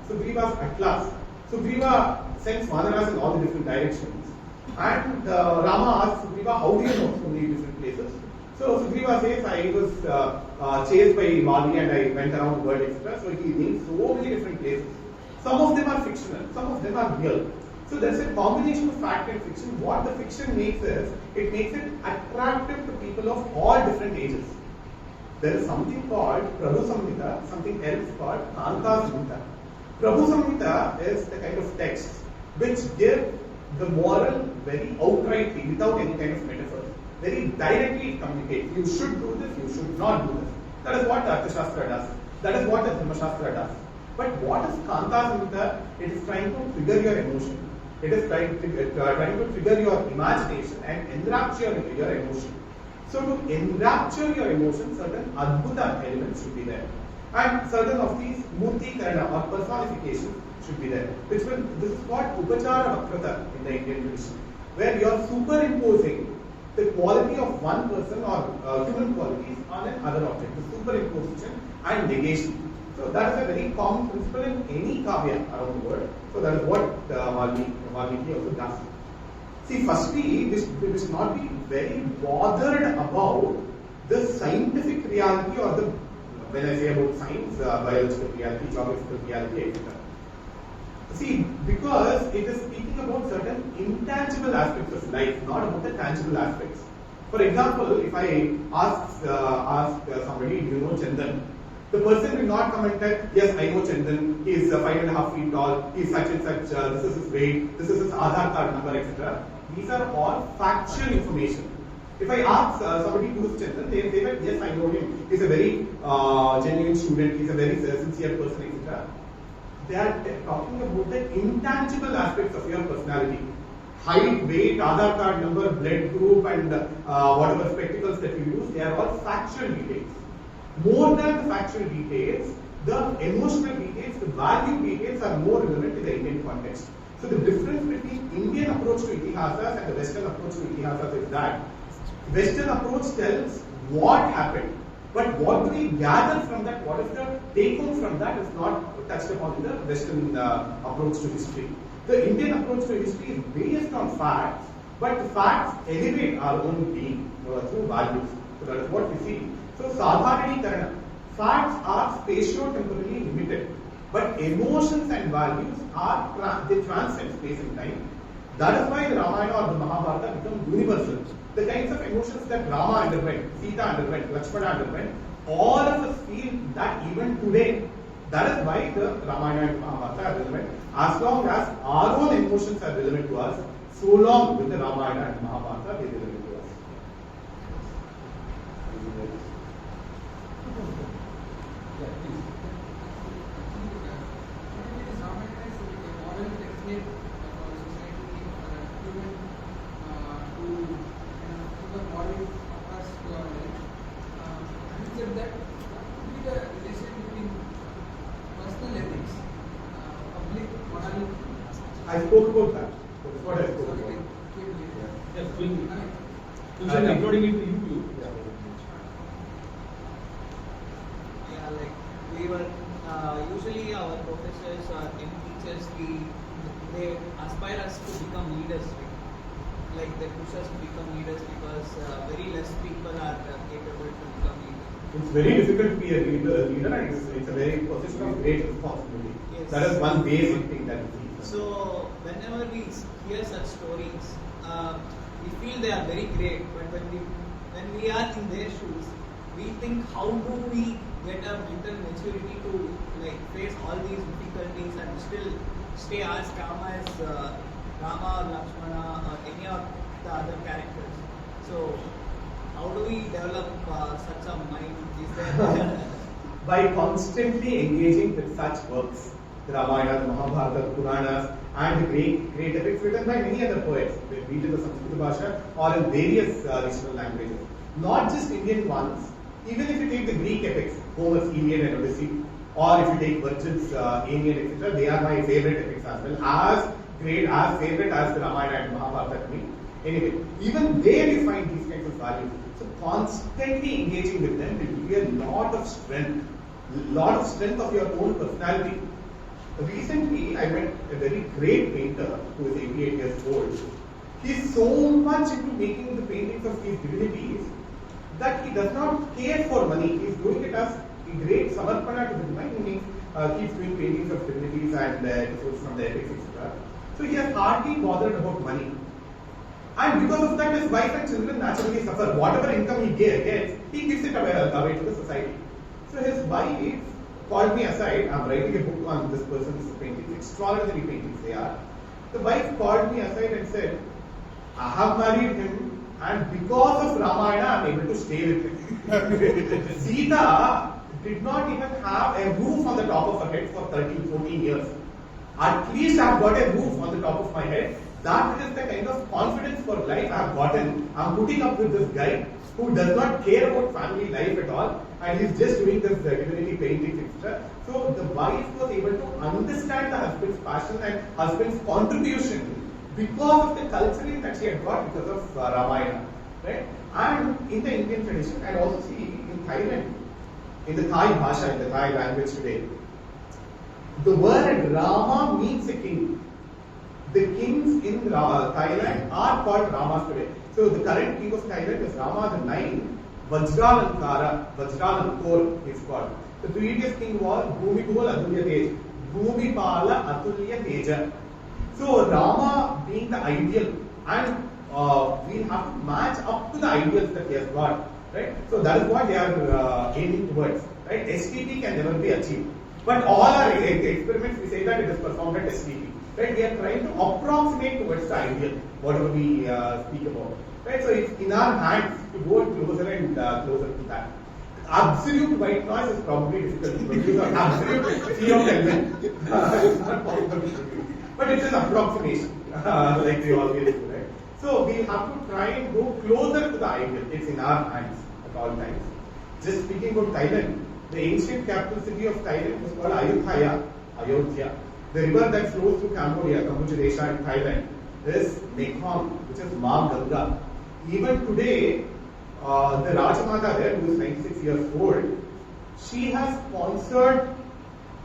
S4: Sugriva's Atlas. Sugriva sends Vanaras in all the different directions. And Rama asks Sugriva, how do you know so many different places? So Sugriva says, I was chased by Mali and I went around the world, etc. So he names so many different places. Some of them are fictional, some of them are real. So there's a combination of fact and fiction. What the fiction makes is, it makes it attractive to people of all different ages. There is something called Prabhu Samhita, something else called Kanta Samhita. Prabhu Samhita is the kind of text which give the moral very outrightly, without any kind of metaphor. Very directly it communicates. You should do this, you should not do this. That is what the Arthashastra does. That is what the Dharmashastra does. But what is Kanta Samhita? It is trying to trigger your emotion. It is trying to trigger your imagination and enrapture your emotion. So to enrapture your emotion, certain adbhuta elements should be there. And certain of these murti karana or personifications should be there. This is called upachara vakrata in the Indian tradition, where you are superimposing the quality of one person or human qualities on another object. The superimposition and negation. So that is a very common principle in any kavya around the world. So that is what Valmiki also does. See, firstly, we should not be very bothered about the scientific reality or the, when I say about science, biological reality, geographical reality, etc. See, because it is speaking about certain intangible aspects of life, not about the tangible aspects. For example, if I ask somebody, do you know Chandan? The person will not come and tell, yes, I know Chandan, he is 5.5 feet tall, he is such and such, this is his weight, this is his Aadhaar card number, etc. These are all factual information. If I ask somebody who is Chandan, they say that, yes, I know him, he is a very genuine student, he is a very sincere person, etc. They are talking about the intangible aspects of your personality. Height, weight, Aadhaar card number, blood group, and whatever spectacles that you use, they are all factual details. More than the factual details, the emotional details, the value details are more relevant in the Indian context. So the difference between Indian approach to itihasas and the Western approach to itihasas is that Western approach tells what happened, but what do we gather from that, what is the take home from that is not touched upon in the Western approach to history. The Indian approach to history is based on facts, but the facts elevate our own being through values. So that is what we see. So Sadharanīkarana, facts are spatio-temporally limited, but emotions and values are they transcend space and time. That is why the Ramayana or the Mahabharata become universal. The kinds of emotions that Rama underwent, Sita underwent, Lakshmana underwent, all of us feel that even today. That is why the Ramayana and Mahabharata are relevant. As long as our own emotions are relevant to us, so long will the Ramayana and Mahabharata be relevant to us.
S8: said that what would be the relation between personal ethics, public morality?
S4: I spoke about that. That's what I spoke about.
S2: Yes, including it to you.
S6: Yeah, like we were usually our professors or any teachers, they aspire us to become leaders. Like they push us to become leaders because very less people are capable to become leaders.
S4: It's very difficult to be a leader, and it's a very position of great responsibility.
S6: Yes.
S4: That is one basic thing that we see.
S6: So whenever we hear such stories, we feel they are very great. But when we are in their shoes, we think, how do we get a mental maturity to like face all these difficulties and still stay as calm as Rama or Lakshmana or any of the other characters? So how do we develop such a mind? Is there
S4: By constantly engaging with such works, the Ramayana, the Mahabharata, the Puranas, and the great epics written by many other poets, be it in the Samskruta Bhasha or in various regional languages. Not just Indian ones, even if you take the Greek epics, Homer's Iliad and Odyssey, or if you take Virgil's Aeneid, etc., they are my favorite epics as well, as great, as favorite as the Ramayana and Mahabharata to me. Anyway, even there you find these kinds of values. So constantly engaging with them will give you a lot of strength of your own personality. Recently, I met a very great painter who is 88 years old. He's so much into making the paintings of these divinities that he does not care for money. He's doing it as a great samarpana to the divine, meaning he's doing paintings of divinities and episodes from the epics, etc. So he has hardly bothered about money. And because of that, his wife and children naturally suffer. Whatever income he gets, he gives it away to the society. So his wife called me aside. I'm writing a book on this person's paintings, extraordinary paintings they are. The wife called me aside and said, I have married him, and because of Ramayana, I'm able to stay with him. Sita did not even have a roof on the top of her head for 13, 14 years. At least I've got a roof on the top of my head. That is the kind of confidence for life I've gotten. I'm putting up with this guy who does not care about family life at all, and he's just doing this divinity paintings, etc. So the wife was able to understand the husband's passion and husband's contribution because of the culturing that she had got because of Ramayana, right? And in the Indian tradition, and also see in Thailand, in the Thai Bhasha, in the Thai language today, the word Rama means a king. The kings in Thailand are called Ramas today. So the current king of Thailand is Rama the 9th, Vajralankor is called. The previous king was Bhumipala Atulya Tej, Bhumipala Atulya Teja. So Rama being the ideal, and we have to match up to the ideals that he has got, right? So that is what they are aiming towards, right? STP can never be achieved. But all our experiments, we say that it is performed at STP. Right? We are trying to approximate towards the ideal, whatever we speak about. Right? So it's in our hands to go closer and closer to that. Absolute white noise is probably difficult to produce. Absolute zero Kelvin it's not possible to produce. But it's an approximation, like we always do, right? So we have to try and go closer to the ideal. It's in our hands at all times. Just speaking about Thailand, the ancient capital city of Thailand was called Ayodhya. The river that flows through Cambodia, Kamboja, and Thailand is Mekong, which is Ma Ganga. Even today, the Rajamata there, who is 96 years old, she has sponsored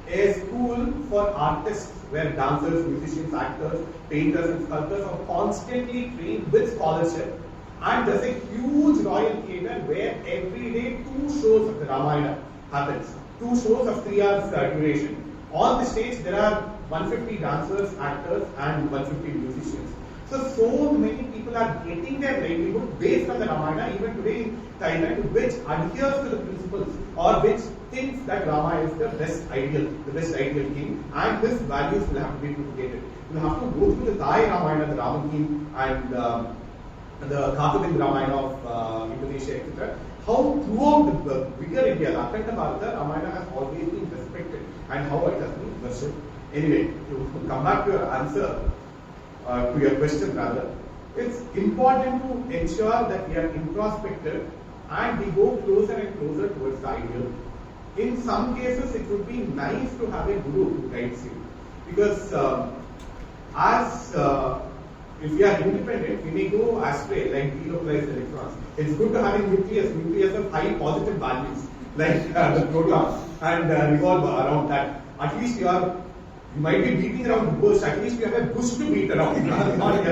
S4: a school for artists where dancers, musicians, actors, painters, and sculptors are constantly trained with scholarship. And there's a huge royal theatre where every day 2 shows of the Ramayana happens. 2 shows of 3 hours duration. On the stage, there are 150 dancers, actors, and 150 musicians. So many people are getting their livelihood based on the Ramayana, even today in Thailand, which adheres to the principles or which thinks that Rama is the best ideal king, and his values will have to be propagated. You have to go through the Thai Ramayana, the Rama king, and the Kathavind Ramayana of Indonesia, etc. How throughout the bigger India, the Akhanda Bharata, Ramayana has always been respected, and how it has been worshipped. Anyway, to come back to your answer, to your question rather, it's important to ensure that we are introspective and we go closer and closer towards the in some cases it would be nice to have a guru who guides you, because if we are independent, we may go astray like delocalized electrons. It's good to have a nucleus of high positive values like the proton, and revolve around that. At least you might be beating around the bush. At least you have a bush to beat around. You're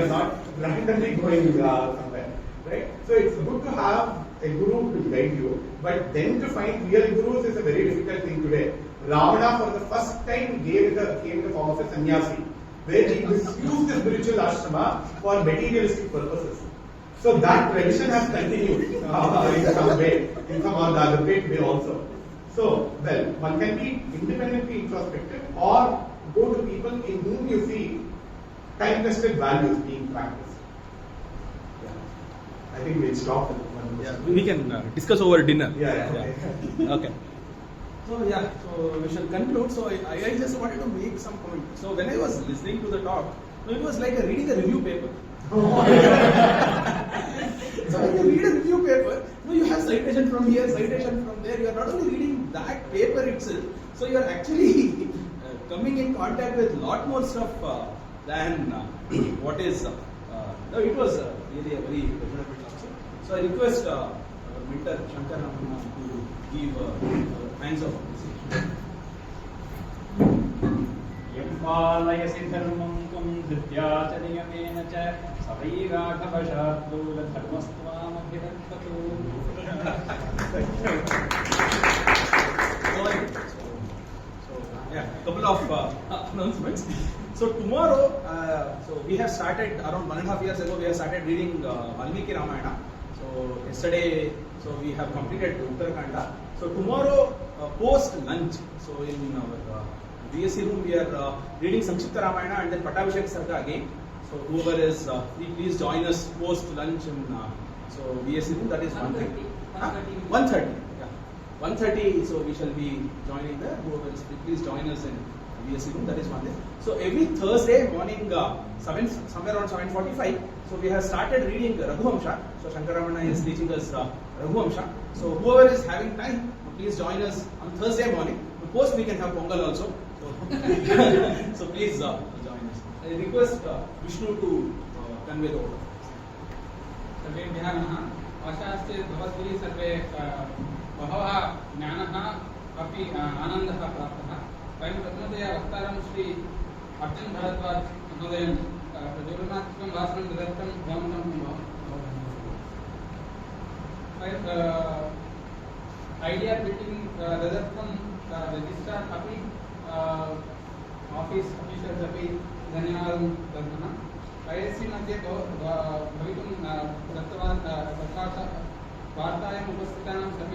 S4: not randomly going somewhere, right? So it's good to have a guru to guide you, but then to find real gurus is a very difficult thing today. Ravana for the first time came in the form of a sannyasi, where he misused the spiritual ashrama for materialistic purposes. So that tradition has continued in some way, in some or the other way also. So, well, one can be independently introspective or go to people in whom you see time-tested values being practiced. Yeah. I think we'll stop with one.
S2: Yeah, we can discuss over dinner.
S4: Yeah.
S2: Okay. So we shall conclude. So I just wanted to make some comment. So when I was listening to the talk, it was like reading a review paper. So when you read a review paper, you have citation from here, citation from there. You are not only reading that paper itself, so you are actually coming in contact with a lot more stuff than what is. No, it was really a very pleasurable talk. So I request our mentor Shankar Ramana to give hands of appreciation.
S9: यम्पालयसि धर्मं त्वं धृत्या च नियमेन च सवैराघवशार्दूल धर्मस्त्वामभिरक्षतु.
S2: Couple of announcements. So tomorrow, so we have started around 1.5 years ago. We have started reading Valmiki Ramayana. So yesterday, so we have completed Uttarakhanda. So tomorrow, post lunch, so in our VSC room, we are reading Samskruta Ramayana and then Pattabhishek Sarga again. So whoever is free, please join us post lunch in so VSC room. That is 1:30. 1:30. Yeah, 1:30. So we shall be joining there. Whoever is free, please join us in VSC room. That is one thing. So every Thursday morning, somewhere around 7:45. So we have started reading Raghuvamsha. So Shankar Ramana is teaching us Raghuvamsha. So whoever is having time, please join us on Thursday morning. Post we can have Pongal also. So please join us. I request Vishnu to convey the order.
S10: सर्वेभ्यः नमः. आशा अस्ति भवद्भिः सर्वे बहवः ज्ञानः अपि आनन्दः प्राप्तः. वयं प्रथमतया वक्तारं श्री अर्जुन भारद्वाज महोदयं प्रज्वलनात्मकं भाषणं ददतं भवन्तं idea fitting तदर्थं register अपि ऑफिस ऑफिसर्स अपि धन्यवादं दद्मः. ISC मध्ये भवितुं दत्तवान् वार्तायाम् उपस्थितानां सर्वे